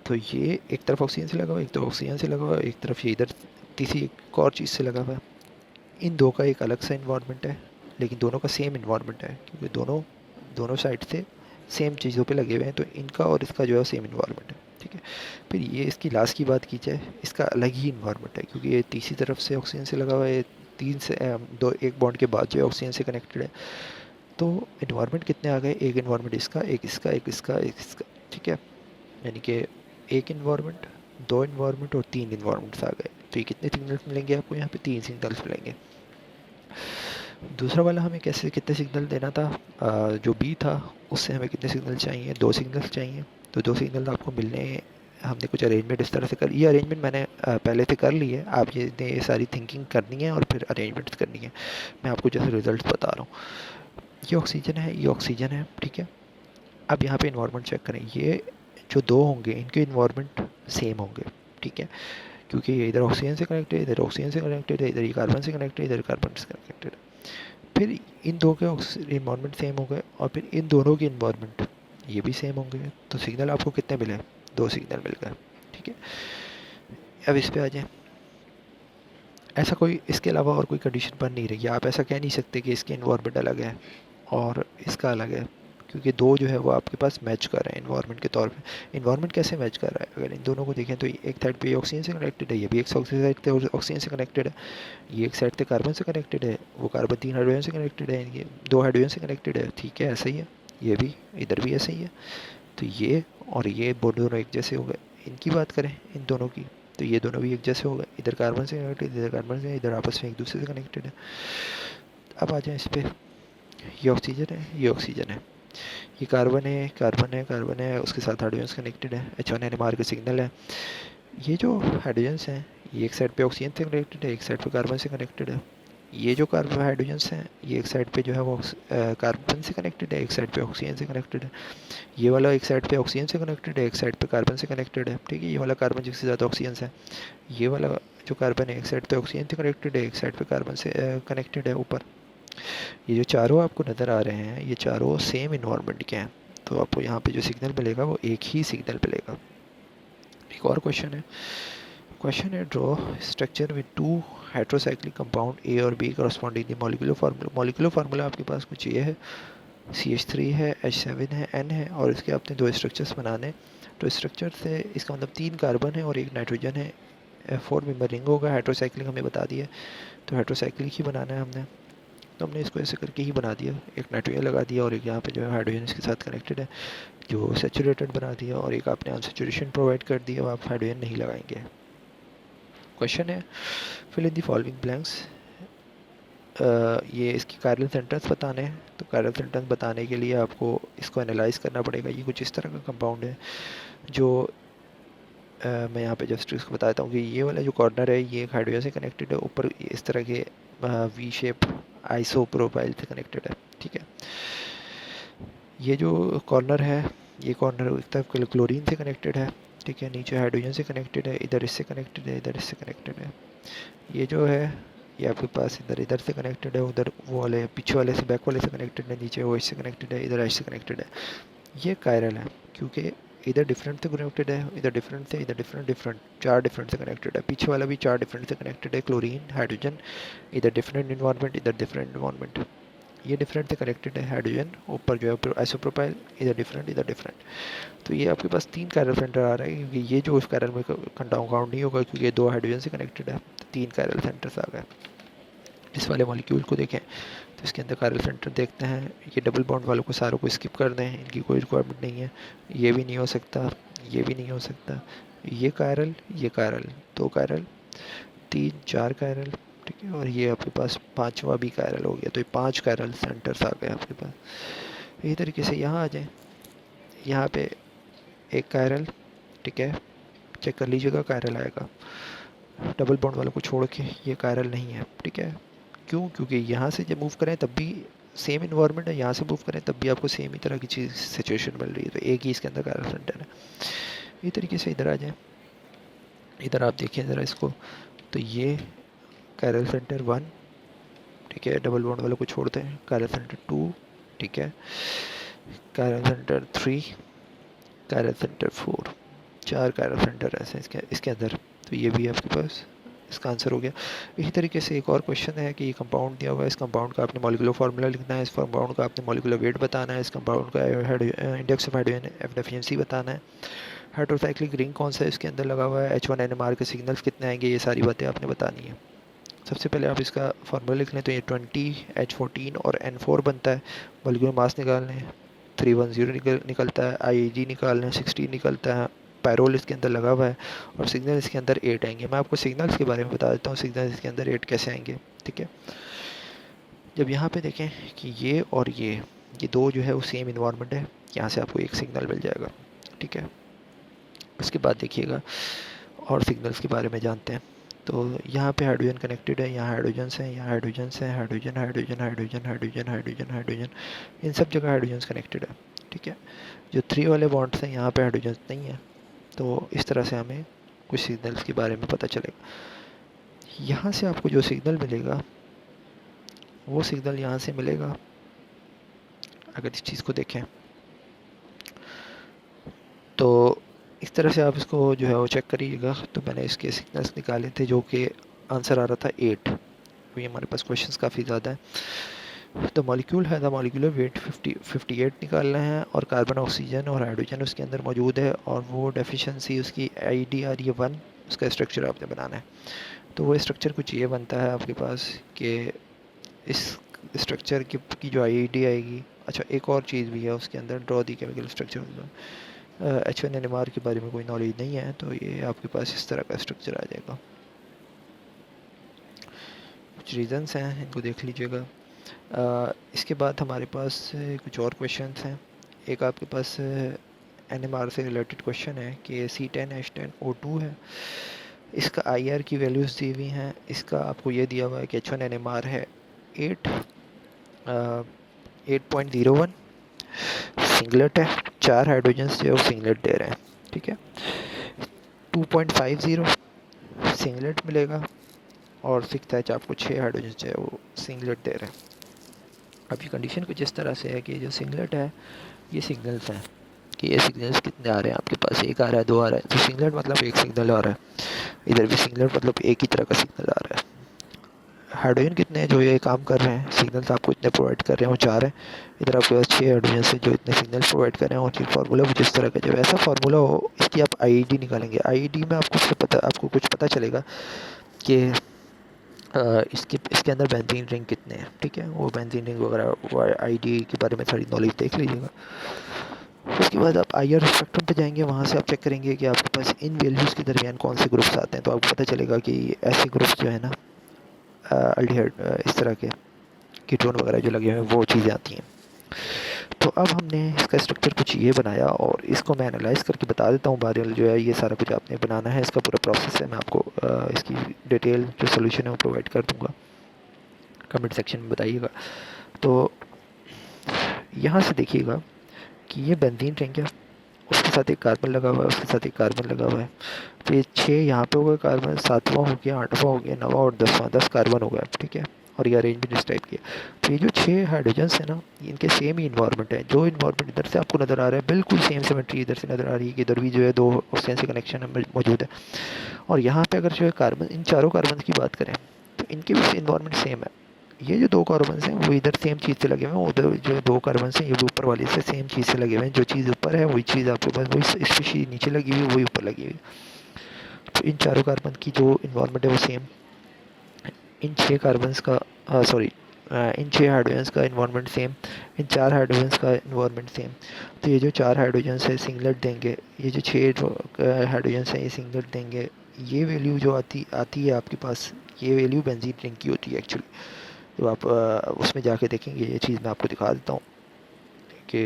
तो ये एक तरफ ऑक्सीजन से लगा हुआ है, एक तरफ ऑक्सीजन से लगा हुआ है, एक तरफ ये इधर तीसरी एक और चीज़ से लगा हुआ है। इन दो का एक अलग सा इन्वायरमेंट है, लेकिन दोनों का सेम इन्वायरमेंट है, क्योंकि दोनों साइड से सेम चीज़ों पे लगे हुए हैं, तो इनका और इसका जो है सेम इन्वायरमेंट है, ठीक है। फिर ये इसकी लास्ट की बात की जाए, इसका अलग ही इन्वायरमेंट है, क्योंकि ये तीसरी तरफ से ऑक्सीजन से लगा हुआ है, 3 से 2 एक बॉन्ड के बाद जो है ऑक्सीजन से कनेक्टेड है। तो इन्वायरमेंट कितने आ गए, एक इन्वायरमेंट इसका, एक इसका, एक इसका, एक इसका, ठीक है। यानी कि एक इन्वायरमेंट, 2 इन्वायरमेंट और 3 इन्वायरमेंट्स आ गए। तो ये कितने सिग्नल्स मिलेंगे आपको, यहाँ पे 3 सिग्नल्स मिलेंगे। दूसरा वाला हमें कैसे कितने सिग्नल देना था, जो बी था उससे हमें कितने सिग्नल चाहिए, 2 सिग्नल्स चाहिए। तो 2 सिग्नल आपको मिलने, हमने कुछ अरेंजमेंट इस तरह से कर, ये अरेंजमेंट मैंने पहले से कर ली है, आप ये सारी थिंकिंग करनी है और फिर अरेंजमेंट्स करनी है। मैं आपको जैसे रिजल्ट बता रहा हूँ, ये ऑक्सीजन है, ये ऑक्सीजन है, ठीक है। अब यहाँ पे इन्वायरमेंट चेक करें, ये जो 2 होंगे इनके इन्वायरमेंट सेम होंगे, ठीक है, क्योंकि ये इधर ऑक्सीजन से कनेक्टेड है, इधर ऑक्सीजन से कनेक्टेड है, इधर ये कार्बन से कनेक्टेड है, इधर कार्बन से कनेक्टेड है। फिर इन दो के इन्वायरमेंट सेम हो गए, और फिर इन दोनों के इन्वायरमेंट ये भी सेम होंगे, तो सिग्नल आपको कितने मिले, 2 सिग्नल मिल गए, ठीक है। अब इस पे आ जाए, ऐसा कोई इसके अलावा और कोई कंडीशन बन नहीं रही है। आप ऐसा कह नहीं सकते कि इसके इन्वायरमेंट अलग है और इसका अलग है, क्योंकि 2 जो है वो आपके पास मैच कर रहे हैं इन्वायरमेंट के तौर पे। इन्वायरमेंट कैसे मैच कर रहा है, अगर इन दोनों को देखें तो एक साइड पे ऑक्सीजन से कनेक्टेड है, ये भी एक साइड पे ऑक्सीजन से कनेक्टेड है, ये एक साइड पे कार्बन से कनेक्टेड है, वो कार्बन 3 हाइड्रोजन से कनेक्टेड है, ये 2 हाइड्रोजन से कनेक्टेड है, ठीक है, ऐसा ही है। ये भी इधर भी ऐसा ही है। तो ये और ये दोनों एक जैसे हो गए। इनकी बात करें, इन दोनों की, तो ये दोनों भी एक जैसे हो गए, इधर कार्बन से कनेक्टेड, इधर कार्बन से, इधर आपस में एक दूसरे से कनेक्टेड है। अब आ जाए इस पर, ये ऑक्सीजन है, ये ऑक्सीजन है, ये कार्बन है, कार्बन है, कार्बन है, उसके साथ हाइड्रोजन कनेक्टेड है, H1NMR का सिग्नल है। ये जो हाइड्रोजन्स हैं ये एक साइड पे ऑक्सीजन से कनेक्टेड है, एक साइड पे कार्बन से कनेक्टेड है। ये जो कार्बन हाइड्रोजन्स हैं ये एक साइड पे जो है वो कार्बन से कनेक्टेड है, एक साइड पे ऑक्सीजन से कनेक्टेड है। ये वाला एक साइड पे ऑक्सीजन से कनेक्टेड है, एक साइड पे कार्बन से कनेक्टेड है। ठीक है, ये वाला कार्बन जिससे ज़्यादा ऑक्सीजन है। ये वाला जो कार्बन है एक साइड पे ऑक्सीजन से कनेक्टेड है, एक साइड पे कार्बन से कनेक्टेड है ऊपर। ये जो चारों आपको नज़र आ रहे हैं ये चारों सेम इन्वायरमेंट के हैं, तो आपको यहाँ पे जो सिग्नल मिलेगा वो एक ही सिग्नल मिलेगा। एक और क्वेश्चन है draw structure with two heterocyclic compound A और B corresponding the molecular formula. Molecular formula आपके पास कुछ ये है, CH3 है, H7 है, N है, और इसके आपने दो स्ट्रक्चर्स बनाने। तो स्ट्रक्चर से इसका मतलब 3 कार्बन है और एक नाइट्रोजन है, 4 मेंबर रिंग होगा। हेट्रोसाइक्लिक हमें बता दिया, तो हेट्रोसाइक्लिक ही बनाना है हमने, तो हमने इसको ऐसे करके ही बना दिया। एक नाइट्रोजन लगा दिया और एक यहाँ पे जो है हाइड्रोजन इसके साथ कनेक्टेड है जो सेचुरेटेड बना दिया, और एक आपने अनसेचुरेशन प्रोवाइड कर दिया, आप हाइड्रोजन नहीं लगाएंगे। क्वेश्चन है fill in the following blanks. ये इसकी कायरल सेंटेंस बताने हैं, तो कायरल सेंटेंस बताने के लिए आपको इसको एनालाइज करना पड़ेगा। ये कुछ इस तरह का कंपाउंड है जो मैं यहाँ पे जस्ट इसको बताता हूँ कि ये वाला जो कॉर्नर है ये हाइड्रोजन से कनेक्टेड है, ऊपर इस तरह के वी शेप आइसोप्रोपाइल से कनेक्टेड है। ठीक है, ये जो कॉर्नर है ये कॉर्नर एक तरफ क्लोरीन से कनेक्टेड है। ठीक है, नीचे हाइड्रोजन से कनेक्टेड है, इधर इससे कनेक्टेड है, इधर इससे कनेक्टेड है। ये जो है ये आपके पास इधर से कनेक्टेड है, उधर वो वाले पीछे वाले से बैक वाले से कनेक्टेड है, नीचे वो इससे कनेक्टेड है, इधर एच से कनेक्टेड है। ये कायरल है क्योंकि इधर डिफरेंट से कनेक्टेड है, इधर डिफरेंट से, इधर डिफरेंट, चार डिफरेंट से कनेक्टेड है। पीछे वाला भी चार डिफरेंट से कनेक्टेड है, क्लोरीन हाइड्रोजन, इधर डिफरेंट इन्वायरमेंट, इधर डिफरेंट इन्वायरमेंट। ये डिफरेंट से कनेक्टेड है हाइड्रोजन, ऊपर जो है आइसोप्रोपाइल, इधर डिफरेंट, इधर डिफरेंट। तो ये आपके पास 3 कायरल सेंटर आ रहा है, क्योंकि ये जो उस कायरल में काउंट नहीं होगा क्योंकि ये 2 हाइड्रोजन से कनेक्टेड है, तो 3 कायरल सेंटर्स आ गए। इस वाले मॉलिक्यूल को देखें तो इसके अंदर कायरल सेंटर देखते हैं। ये डबल बॉन्ड वालों को सारों को स्किप कर दें, इनकी कोई रिक्वायरमेंट नहीं है। ये भी नहीं हो सकता, ये भी नहीं हो सकता। ये कायरल, ये कायरल, 2 कायरल, 3 4 कायरल। ठीक है, और ये आपके पास 5वां भी कायरल हो गया, तो ये 5 कायरल सेंटर्स आ गए आपके पास। इसी तरीके से यहाँ आ जाएं, यहाँ पे एक कायरल। ठीक है, चेक कर लीजिएगा कायरल आएगा, डबल बॉन्ड वालों को छोड़ के ये कायरल नहीं है। ठीक है, क्यों? क्योंकि यहाँ से जब मूव करें तब भी सेम इन्वायरमेंट है, यहाँ से मूव करें तब भी आपको सेम ही तरह की चीज़ सिचुएशन मिल रही है, तो एक ही इसके अंदर कायरल सेंटर है। इसी तरीके से इधर आ जाए, इधर आप देखिए ज़रा इसको, तो ये कायरल सेंटर 1। ठीक है, डबल बॉन्ड वालों को छोड़ते हैं, कायरल सेंटर 2। ठीक है, chiral centre 3, chiral centre 4, 4 chiral centre ऐसे इसके अंदर। तो ये भी आपके पास इसका आंसर हो गया। इसी तरीके से एक और क्वेश्चन है कि ये कंपाउंड दिया हुआ है, इस कंपाउंड का आपने मॉलिक्यूलर फार्मूला लिखना है, इस कंपाउंड का आपने मॉलिक्यूलर वेट बताना है, इस कंपाउंड का इंडेक्स ऑफ हाइड्रोजन एफिशिएंसी बताना है, हाइड्रोसाइक्लिक रिंग कौन सा है इसके अंदर लगा हुआ है, H1NMR के सिग्नल्स कितने आएंगे, ये सारी बातें आपने बतानी है। सबसे पहले आप इसका फार्मूला लिख लें, तो ये 20 H14 और N4 बनता है। मॉलिक्यूलर मास निकाल लें, 310 निकलता है, IAG निकाल लें, 16 निकलता है, पैरोल इसके अंदर लगा हुआ है, और सिग्नल इसके अंदर 8 आएंगे। मैं आपको सिग्नल्स के बारे में बता देता हूँ, सिग्नल इसके अंदर 8 कैसे आएंगे। ठीक है, जब यहाँ पे देखें कि ये और ये दो जो है वो सेम इन्वायरमेंट है, यहाँ से आपको एक सिग्नल मिल जाएगा। ठीक है, उसके बाद देखिएगा और सिग्नल्स के बारे में जानते हैं। तो यहाँ पे हाइड्रोजन कनेक्टेड है, यहाँ हाइड्रोजन हैं, यहाँ हाइड्रोजन हैं, hydrogen hydrogen hydrogen hydrogen hydrogen hydrogen, इन सब जगह हाइड्रोजन कनेक्टेड है। ठीक है, जो 3 वाले बॉन्ड्स हैं यहाँ पे हाइड्रोजन नहीं है, तो इस तरह से हमें कुछ सिग्नल्स के बारे में पता चलेगा। यहाँ से आपको जो सिग्नल मिलेगा वो सिग्नल यहाँ से मिलेगा। अगर इस चीज़ को देखें तो इस तरह से आप इसको जो है वो चेक करिएगा। तो मैंने इसके सिग्नल्स निकाले थे जो कि आंसर आ रहा था 8। तो ये हमारे पास क्वेश्चंस काफ़ी ज़्यादा है। तो मॉलिक्यूल है, द मॉलिक्यूलर वेट 58 निकालना है, और कार्बन ऑक्सीजन और हाइड्रोजन उसके अंदर मौजूद है, और वो डेफिशिएंसी उसकी ID आ रही है 1। उसका स्ट्रक्चर आपने बनाना है। तो वो स्ट्रक्चर कुछ ये बनता है आपके पास कि इस स्ट्रक्चर की जो ID आएगी। अच्छा, एक और चीज़ भी है उसके अंदर, draw the chemical structure. H1NMR के बारे में कोई नॉलेज नहीं है, तो ये आपके पास इस तरह का स्ट्रक्चर आ जाएगा। कुछ रीज़न्स हैं, इनको देख लीजिएगा। इसके बाद हमारे पास कुछ और क्वेश्चंस हैं। एक आपके पास NMR से रिलेटेड क्वेश्चन है कि C10H10O2 है, इसका IR की वैल्यूज़ दी हुई हैं। इसका आपको ये दिया हुआ है कि H1 NMR है 8.01, सिंगलेट है, 4 हाइड्रोजन्स जो है वो सिंगलेट दे रहे हैं, ठीक है। 2.50 सिंगलेट मिलेगा और 6 एच आपको 6 हाइड्रोजन जो है वो सिंगलेट दे रहे हैं। अब ये कंडीशन कुछ इस तरह से है कि जो सिंगलेट है ये सिग्नल्स हैं कि ये सिग्नल्स कितने आ रहे हैं आपके पास, एक आ रहा है, दो आ रहा है, तो सिंगलेट मतलब एक सिग्नल आ रहा है, इधर भी सिंगलेट मतलब एक ही तरह का सिग्नल आ रहा है। हाइड्रोजन कितने हैं जो ये काम कर रहे हैं, सिग्नल्स आपको इतने प्रोवाइड कर रहे हैं वो 4 हैं, इधर आपके पास 6 हाइड्रोजन से जो इतने सिग्नल प्रोवाइड कर रहे हैं, और ये फार्मूला कुछ इस तरह का, जब ऐसा फार्मूला हो इसकी आप IED निकालेंगे। IED में आपको कुछ पता चलेगा कि इसके इसके अंदर बेंजीन रिंग कितने हैं, ठीक है। वो बेंजीन रिंग वगैरह IED के बारे में थोड़ी नॉलेज देख लीजिएगा। उसके बाद आप IR स्पेक्ट्रम पे जाएंगे, वहाँ से आप चेक करेंगे कि आपके पास इन वैल्यूज़ के दरमियान कौन से ग्रुप्स आते हैं, तो आपको पता चलेगा कि ऐसे ग्रुप्स जो है ना अल्डिहाइड इस तरह के कीटोन वगैरह जो लगे हुए हैं वो चीज़ें आती हैं। तो अब हमने इसका स्ट्रक्चर कुछ ये बनाया और इसको मैं एनालाइज करके बता देता हूँ। बादल जो है ये सारा कुछ आपने बनाना है, इसका पूरा प्रोसेस है, मैं आपको इसकी डिटेल जो सोल्यूशन है वो प्रोवाइड कर दूँगा, कमेंट सेक्शन में बताइएगा। तो यहाँ से देखिएगा कि ये बेंजीन रिंग है, उसके साथ एक कार्बन लगा हुआ है, उसके साथ एक कार्बन लगा हुआ है, तो ये 6 यहाँ पे हो गए कार्बन, 7वां हो गया, 8वां हो गया, 9वां और 10वां, 10 कार्बन हो गया, ठीक है। और ये अरेंजमेंट इस टाइप की है। तो ये जो 6 हाइड्रोजन्स है ना, इनके सेम ही इन्वायरमेंट है, जो इन्वायरमेंट इधर से आपको नज़र आ रहा है बिल्कुल सेम सिमेट्री इधर से नज़र आ रही है कि इधर भी जो है 2 ऑक्सीजन से कनेक्शन मौजूद है। और यहाँ पे अगर जो है कार्बन, इन चारों कार्बन की बात करें तो इनके भी इन्वायरमेंट सेम है। ये जो 2 कार्बन हैं वो इधर सेम चीज़ से लगे हुए हैं, उधर जो 2 कार्बन हैं ये भी ऊपर वाले से सेम चीज़ से लगे हुए हैं, जो चीज़ ऊपर है वही चीज़ आपके पास, वही स्पीशीज नीचे लगी हुई है वही ऊपर लगी हुई है। तो इन चारों कार्बन की जो इन्वायरमेंट है वो सेम, इन 6 कार्बन्स का सॉरी इन 6 हाइड्रोजन्स का इन्वायरमेंट सेम, इन 4 हाइड्रोजन्स का इन्वायरमेंट सेम। तो ये जो 4 हाइड्रोजन्स है सिंगलेट देंगे, ये जो 6 हाइड्रोजन्स हैं ये सिंगलेट देंगे। ये वैल्यू जो आती है आपके पास, ये वैल्यू बेंजीन रिंग की होती है एक्चुअली। तो आप उसमें जाके देखेंगे, ये चीज़ मैं आपको दिखा देता हूँ कि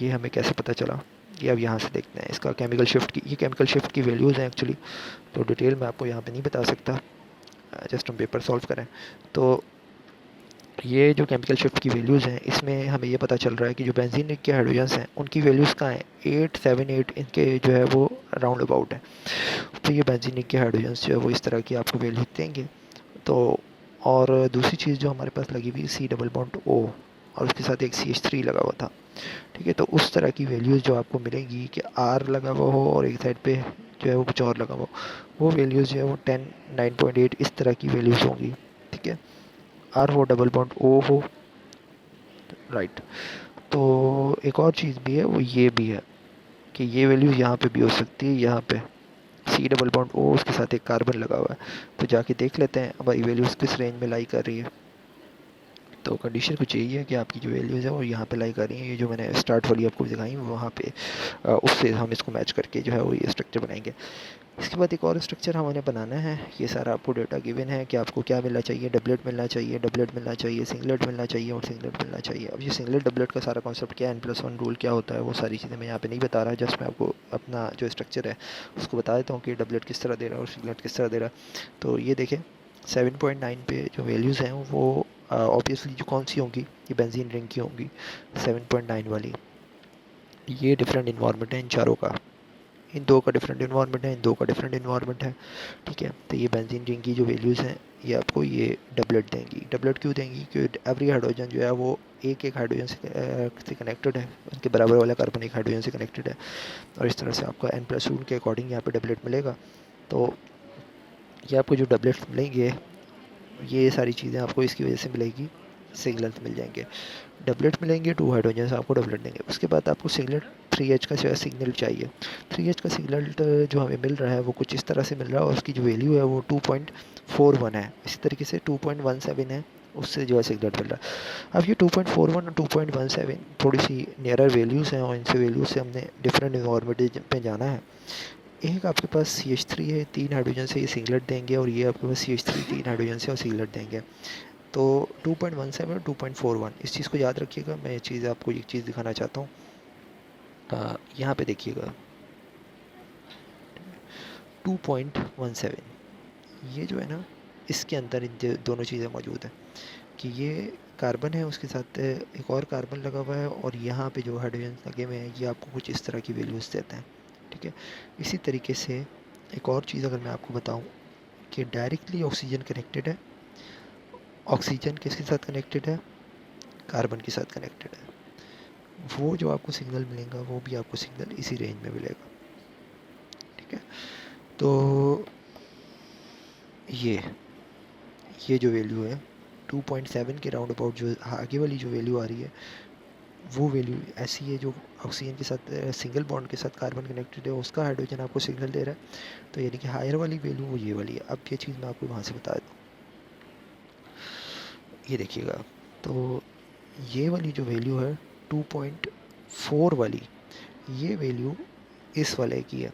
ये हमें कैसे पता चला। ये अब यहाँ से देखते हैं इसका केमिकल शिफ्ट की, ये केमिकल शिफ्ट की वैल्यूज़ हैं एक्चुअली, तो डिटेल मैं आपको यहाँ पे नहीं बता सकता, जस्ट हम पेपर सॉल्व करें। तो ये जो केमिकल शिफ्ट की वैल्यूज़ हैं इसमें हमें ये पता चल रहा है कि जो बेंजीन के हाइड्रोजन्स हैं उनकी वैल्यूज़ कहाँ हैं, 8, 7, 8 इनके जो है वो राउंड अबाउट है। तो ये बेंजीन के हाइड्रोजन्स जो है वो इस तरह की आपको वैल्यू देंगे। तो और दूसरी चीज़ जो हमारे पास लगी हुई C+O और उसके साथ एक CH3 लगा हुआ था, ठीक है। तो उस तरह की वैल्यूज़ जो आपको मिलेंगी कि R लगा हुआ हो और एक साइड पे जो है वो कुछ और लगा हुआ हो, वो वैल्यूज़ जो है वो 10, 9.8 इस तरह की वैल्यूज़ होंगी, ठीक है। R हो, O हो, राइट। तो एक और चीज़ भी है, वो ये भी है कि ये वैल्यूज़ यहाँ पे भी हो सकती है, यहाँ पे C+O उसके साथ एक कार्बन लगा हुआ है। तो जाके देख लेते हैं अब वैल्यूज़ किस रेंज में लाई कर रही है। तो कंडीशन कुछ यही है कि आपकी जो वैल्यूज़ है वो यहाँ पे लाई कर रही हैं, ये जो मैंने स्टार्ट वाली आपको दिखाई वहाँ पे उससे हम इसको मैच करके जो है वो ये स्ट्रक्चर बनाएंगे। इसके बाद एक और स्ट्रक्चर हमें बनाना है। ये सारा आपको डेटा गिवन है कि आपको क्या मिलना चाहिए, डबलेट मिलना चाहिए, डबलेट मिलना चाहिए, सिंगलेट मिलना चाहिए और सिंगलेट मिलना चाहिए। अब ये सिंगलेट डबलेट का सारा कॉन्सेप्ट क्या है, N+1 रूल क्या होता है, वो सारी चीज़ें मैं यहाँ पे नहीं बता रहा, जस्ट मैं आपको अपना जो स्ट्रक्चर है उसको बता देता हूँ कि डबलेट किस तरह दे रहा है और सिंगलेट किस तरह दे रहा है। तो ये देखें 7.9 पे जो वैल्यूज़ हैं वो ऑब्वियसली जो कौन सी होंगी, ये बेंजीन रिंग की होंगी 7.9 वाली। ये डिफरेंट इन्वायरमेंट है इन चारों का, इन 2 का डिफरेंट इन्वायरमेंट है, इन 2 का डिफरेंट इन्वायरमेंट है, ठीक है। तो ये बेंजीन रिंग की जो वैल्यूज़ हैं ये आपको ये डबलेट देंगी। डबलेट क्यों देंगी, क्योंकि एवरी हाइड्रोजन जो है वो एक एक हाइड्रोजन से कनेक्टेड है, उनके बराबर वाला कार्बन एक हाइड्रोजन से कनेक्टेड है, और इस तरह से आपका N+2 के अकॉर्डिंग यहाँ पे डबलेट मिलेगा। तो ये आपको जो डबलेट्स मिलेंगे ये सारी चीज़ें आपको इसकी वजह से मिलेगी, सिंगलेट मिल जाएंगे, डबलेट मिलेंगे, 2 हाइड्रोजन आपको डबलेट देंगे। उसके बाद आपको सिंगलेट 3H का सिग्नल चाहिए। 3H का सिग्नल जो हमें मिल रहा है वो कुछ इस तरह से मिल रहा है और उसकी जो वैल्यू है वो 2.41 है, इसी तरीके से 2.17 है, उससे जो है सिग्नल मिल रहा है। अब ये 2.41 और 2.17 थोड़ी सी नियरर वैल्यूज़ हैं और इनसे वैल्यूज़ से हमने डिफरेंट इन्वायरमेंट पे जाना है। एक आपके पास CH3 है, 3 हाइड्रोजन से ये सिंगलेट देंगे और ये आपके पास CH3 3 हाइड्रोजन से और सिंगलेट देंगे। तो 2.17 और 2.41 इस चीज़ को याद रखिएगा। मैं ये चीज़ आपको एक चीज़ दिखाना चाहता हूँ, यहाँ पे देखिएगा 2.17, ये जो है ना, इसके अंदर इन दोनों चीज़ें मौजूद हैं कि ये कार्बन है, उसके साथ एक और कार्बन लगा हुआ है, और यहाँ पे जो हाइड्रोजन लगे हुए हैं ये आपको कुछ इस तरह की वैल्यूज़ देते हैं, ठीक है। इसी तरीके से एक और चीज़ अगर मैं आपको बताऊँ कि डायरेक्टली ऑक्सीजन कनेक्टेड है, ऑक्सीजन किसके साथ कनेक्टेड है, कार्बन के साथ कनेक्टेड है, वो जो आपको सिग्नल मिलेगा वो भी आपको सिग्नल इसी रेंज में मिलेगा, ठीक है। तो ये जो वैल्यू है 2.7 के राउंड अबाउट, जो आगे वाली जो वैल्यू आ रही है वो वैल्यू ऐसी है जो ऑक्सीजन के साथ सिंगल बॉन्ड के साथ कार्बन कनेक्टेड है, उसका हाइड्रोजन आपको सिग्नल दे रहा है। तो यानी कि हायर वाली वैल्यू वो ये वाली है। अब ये चीज़ मैं आपको वहाँ से बता दूँ, ये देखिएगा, तो ये वाली जो वैल्यू है 2.4 वाली, ये वैल्यू इस वाले की है,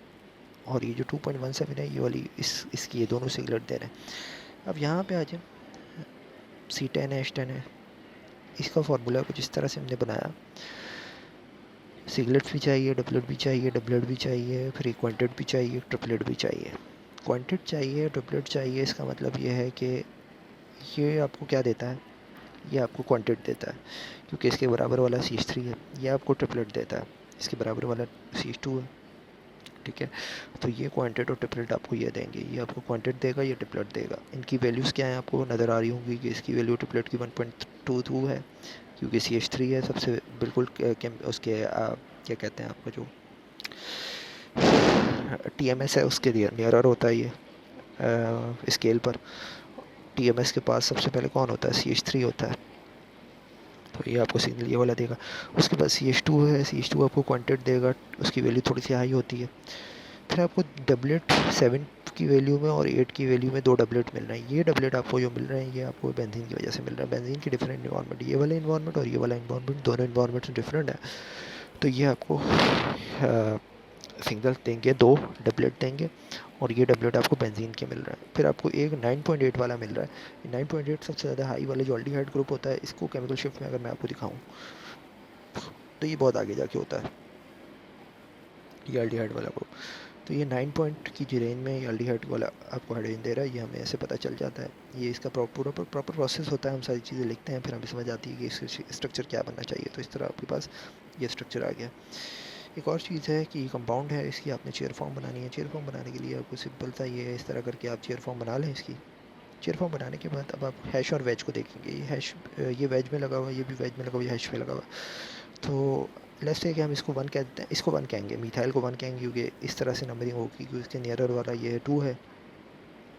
और ये जो 2.17 है ये वाली इसकी, ये दोनों सिग्नल दे रहे हैं। अब यहाँ पे आ जाए, C10 है, H10 है, इसका फार्मूला कुछ इस तरह से हमने बनाया। सिगलेट भी चाहिए, डबलेट भी चाहिए, डबलेट भी चाहिए, फिर एक क्वांटेट भी चाहिए, ट्रिपलेट भी चाहिए। क्वांटेट चाहिए, ट्रिपलेट चाहिए, इसका मतलब ये है कि ये आपको क्या देता है, ये आपको क्वांटेट देता है क्योंकि इसके बराबर वाला CH3 है। ये आपको ट्रिपलेट देता है, इसके बराबर वाला CH2 है, ठीक है। तो ये क्वांटेट और ट्रिपलेट आपको ये देंगे, ये आपको क्वांटेट देगा, ये ट्रिपलेट देगा। इनकी वैल्यूज़ क्या हैं आपको नज़र आ रही होंगी कि इसकी वैल्यू ट्रिपलेट की 1.22 है क्योंकि CH3 है सबसे बिल्कुल उसके क्या कहते हैं आपका जो TMS है उसके नियरर होता है ये स्केल पर। TMS के पास सबसे पहले कौन होता है, CH3 होता है, तो ये आपको सिग्नल ये वाला देगा। उसके बाद CH2 है, CH2 आपको क्वांटेट देगा, उसकी वैल्यू थोड़ी सी हाई होती है। फिर आपको डबलेट 7 की वैल्यू में और 8 की वैल्यू में 2 डबलेट मिल रहे हैं। ये डबलेट आपको जो मिल रहे हैं ये आपको बेंजीन की वजह से मिल रहा है। बेंजीन की डिफरेंट इन्वायरमेंट, ये वाला इन्वायरमेंट और ये वाला इन्वायरमेंट, दोनों इन्वायरमेंट डिफरेंट है, तो ये आपको सिंगल देंगे, 2 डबलेट देंगे, और ये डबलेट आपको बेंजीन के मिल रहा है। फिर आपको एक 9.8 वाला मिल रहा है। 9.8 सबसे ज़्यादा हाई वाला जो अल्डिहाइड ग्रुप होता है, इसको केमिकल शिफ्ट में अगर मैं आपको दिखाऊं तो ये बहुत आगे जाके होता है, ये अल्डिहाइड वाला ग्रुप। तो ये 9 पॉइंट की जो रेंज में ये अल्डिहाइड वाला आपको हाइड्रोजन दे रहा है, ये हमें ऐसे पता चल जाता है। ये इसका प्रॉपर प्रोसेस होता है, हम सारी चीज़ें लिखते हैं, फिर हमें समझ आती है कि इसका स्ट्रक्चर क्या बनना चाहिए। तो इस तरह आपके पास ये स्ट्रक्चर आ गया। एक और चीज़ है कि कंपाउंड है, इसकी आपने चेयर फॉर्म बनानी है। चेयर फॉर्म बनाने के लिए आपको सिंपल सा ये है, इस तरह करके आप चेयर फॉर्म बना लें। इसकी चेयर फॉर्म बनाने के बाद अब आप हैश और वेज को देखेंगे। ये हैश ये वेज में लगा हुआ है, ये भी वेज में लगा हुआ है, ये हैश में लगा हुआ है। तो लेट्स से कि हम इसको 1 कहते हैं, इसको 1 कहेंगे, मिथाइल को 1 कहेंगे क्योंकि इस तरह से नंबरिंग होगी क्योंकि इसके नियरर वाला ये 2 है।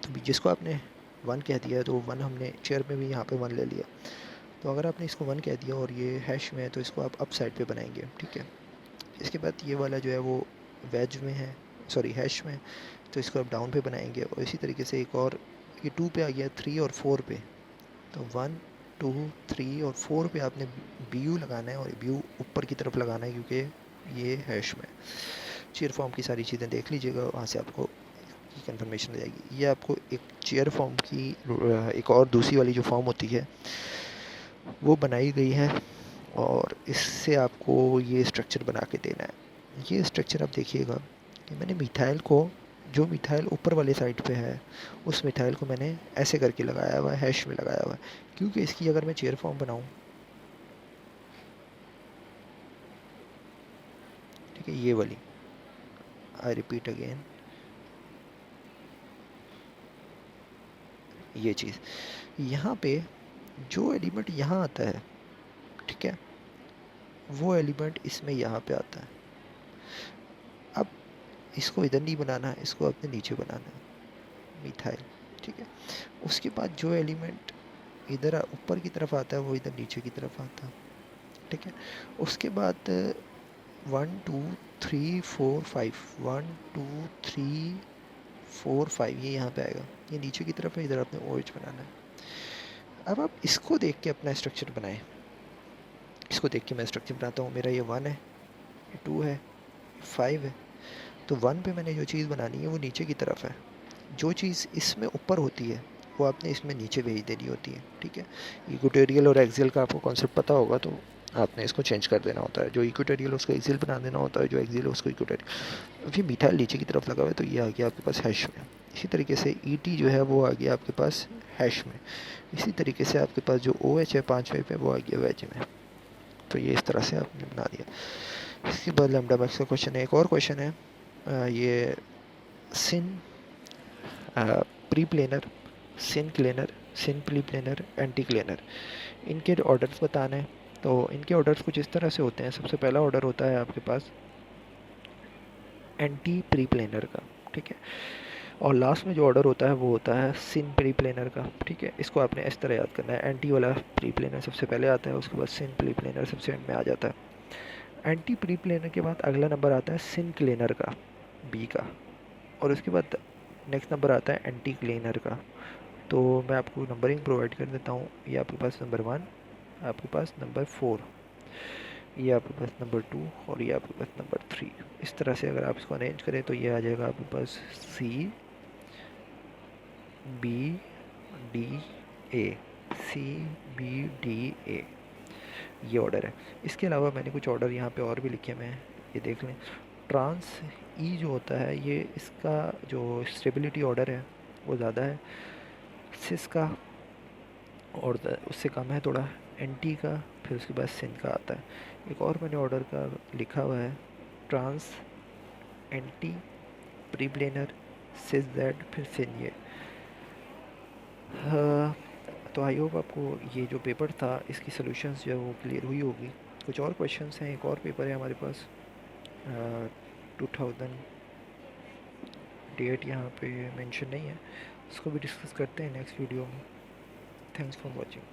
तो जिसको आपने 1 कह दिया तो 1 हमने चेयर में भी यहाँ पे 1 ले लिया। तो अगर आपने इसको 1 कह दिया और ये हैश में है तो इसको आप अप साइड पे बनाएंगे, ठीक है। इसके बाद ये वाला जो है वो वेज में है, सॉरी हैश में, तो इसको आप डाउन पे बनाएंगे। और इसी तरीके से एक और ये 2 पे आ गया, 3 और 4 पे, तो 1 2 3 और 4 पे आपने BU लगाना है, और BU ऊपर की तरफ लगाना है क्योंकि ये हैश में। चेयर फॉर्म की सारी चीज़ें देख लीजिएगा, वहाँ से आपको कंफर्मेशन हो जाएगी। ये आपको एक चेयर फॉर्म की एक और दूसरी वाली जो फॉर्म होती है वो बनाई गई है, और इससे आपको ये स्ट्रक्चर बना के देना है। ये स्ट्रक्चर आप देखिएगा कि मैंने मिथाइल को, जो मिथाइल ऊपर वाले साइड पे है, उस मिथाइल को मैंने ऐसे करके लगाया हुआ है, हैश में लगाया हुआ है, क्योंकि इसकी अगर मैं चेयर फॉर्म बनाऊं, ठीक है, ये वाली, आई रिपीट अगेन, ये चीज़ यहाँ पे जो एलिमेंट यहाँ आता है, ठीक है, वो एलिमेंट इसमें यहाँ पे आता है। अब इसको इधर नहीं बनाना है, इसको अपने नीचे बनाना है, मिथाइल, ठीक है। उसके बाद जो एलिमेंट इधर ऊपर की तरफ आता है वो इधर नीचे की तरफ आता है, ठीक है। उसके बाद 1 2 3 4 5, 1 2 3 4 5 ये यहाँ पे आएगा, ये नीचे की तरफ है, इधर अपने OH बनाना है। अब आप इसको देख के अपना स्ट्रक्चर बनाएं। इसको देख के मैं स्ट्रक्चर बनाता हूँ। मेरा ये 1 है, ये 2 है, 5 है। तो 1 पे मैंने जो चीज़ बनानी है वो नीचे की तरफ है, जो चीज़ इसमें ऊपर होती है वो आपने इसमें नीचे भेज देनी होती है, ठीक है। इक्वेटोरियल और एक्सियल का आपको कॉन्सेप्ट पता होगा, तो आपने इसको चेंज कर देना होता है। जो इक्वेटोरियल उसको एक्सियल बना देना होता है, जो एक्सियल उसको इक्वेटोरियल। अभी मिथाइल नीचे की तरफ लगा हुआ है, तो ये आ गया आपके पास हैश में। इसी तरीके से ई टी जो है वो आ गया आपके पास हैश में। इसी तरीके से आपके पास जो ओ एच है 5 पे वो आ गया वेज में। तो ये इस तरह से आपने बना दिया। इसके बाद लैम्डा मैक्स का क्वेश्चन है, एक और क्वेश्चन है ये सिन प्री प्लेनर, सिन क्लेनर, सिन प्री प्लेनर, एंटी क्लेनर, इनके ऑर्डर्स बताने हैं। तो इनके ऑर्डर्स कुछ इस तरह से होते हैं। सबसे पहला ऑर्डर होता है आपके पास एंटी प्री प्लेनर का, ठीक है। और लास्ट में जो ऑर्डर होता है वो होता है सिन प्री प्लेनर का, ठीक है। इसको आपने इस तरह याद करना है, एंटी वाला प्री प्लेनर सबसे पहले आता है, उसके बाद सिन प्री प्लेनर सबसे एंड में आ जाता है। एंटी प्री प्लेनर के बाद अगला नंबर आता है सिन क्लेनर का, बी का, और उसके बाद नेक्स्ट नंबर आता है एंटी क्लेनर का। तो मैं आपको नंबरिंग प्रोवाइड कर देता हूँ। ये आपके पास नंबर 1, आपके पास नंबर 4, ये आपके पास नंबर 2 और ये आपके पास नंबर 3। इस तरह से अगर आप इसको अरेंज करें तो ये आ जाएगा आपके पास C B D A, C B D A, ये ऑर्डर है। इसके अलावा मैंने कुछ ऑर्डर यहाँ पे और भी लिखे हुए हैं, ये देख लें। ट्रांस ई जो होता है ये इसका जो स्टेबिलिटी ऑर्डर है वो ज़्यादा है, सिस का और उससे कम है थोड़ा, एंटी का, फिर उसके बाद सिन का आता है। एक और मैंने ऑर्डर का लिखा हुआ है, ट्रांस, एंटी, प्री प्लेनर, सिस जेड, फिर सिन ये। तो आई होप आपको ये जो पेपर था इसकी सॉल्यूशंस जो है वो क्लियर हुई होगी। कुछ और क्वेश्चंस हैं, एक और पेपर है हमारे पास 2000 डेट यहाँ पे मेंशन नहीं है, उसको भी डिस्कस करते हैं नेक्स्ट वीडियो में। Thanks for watching.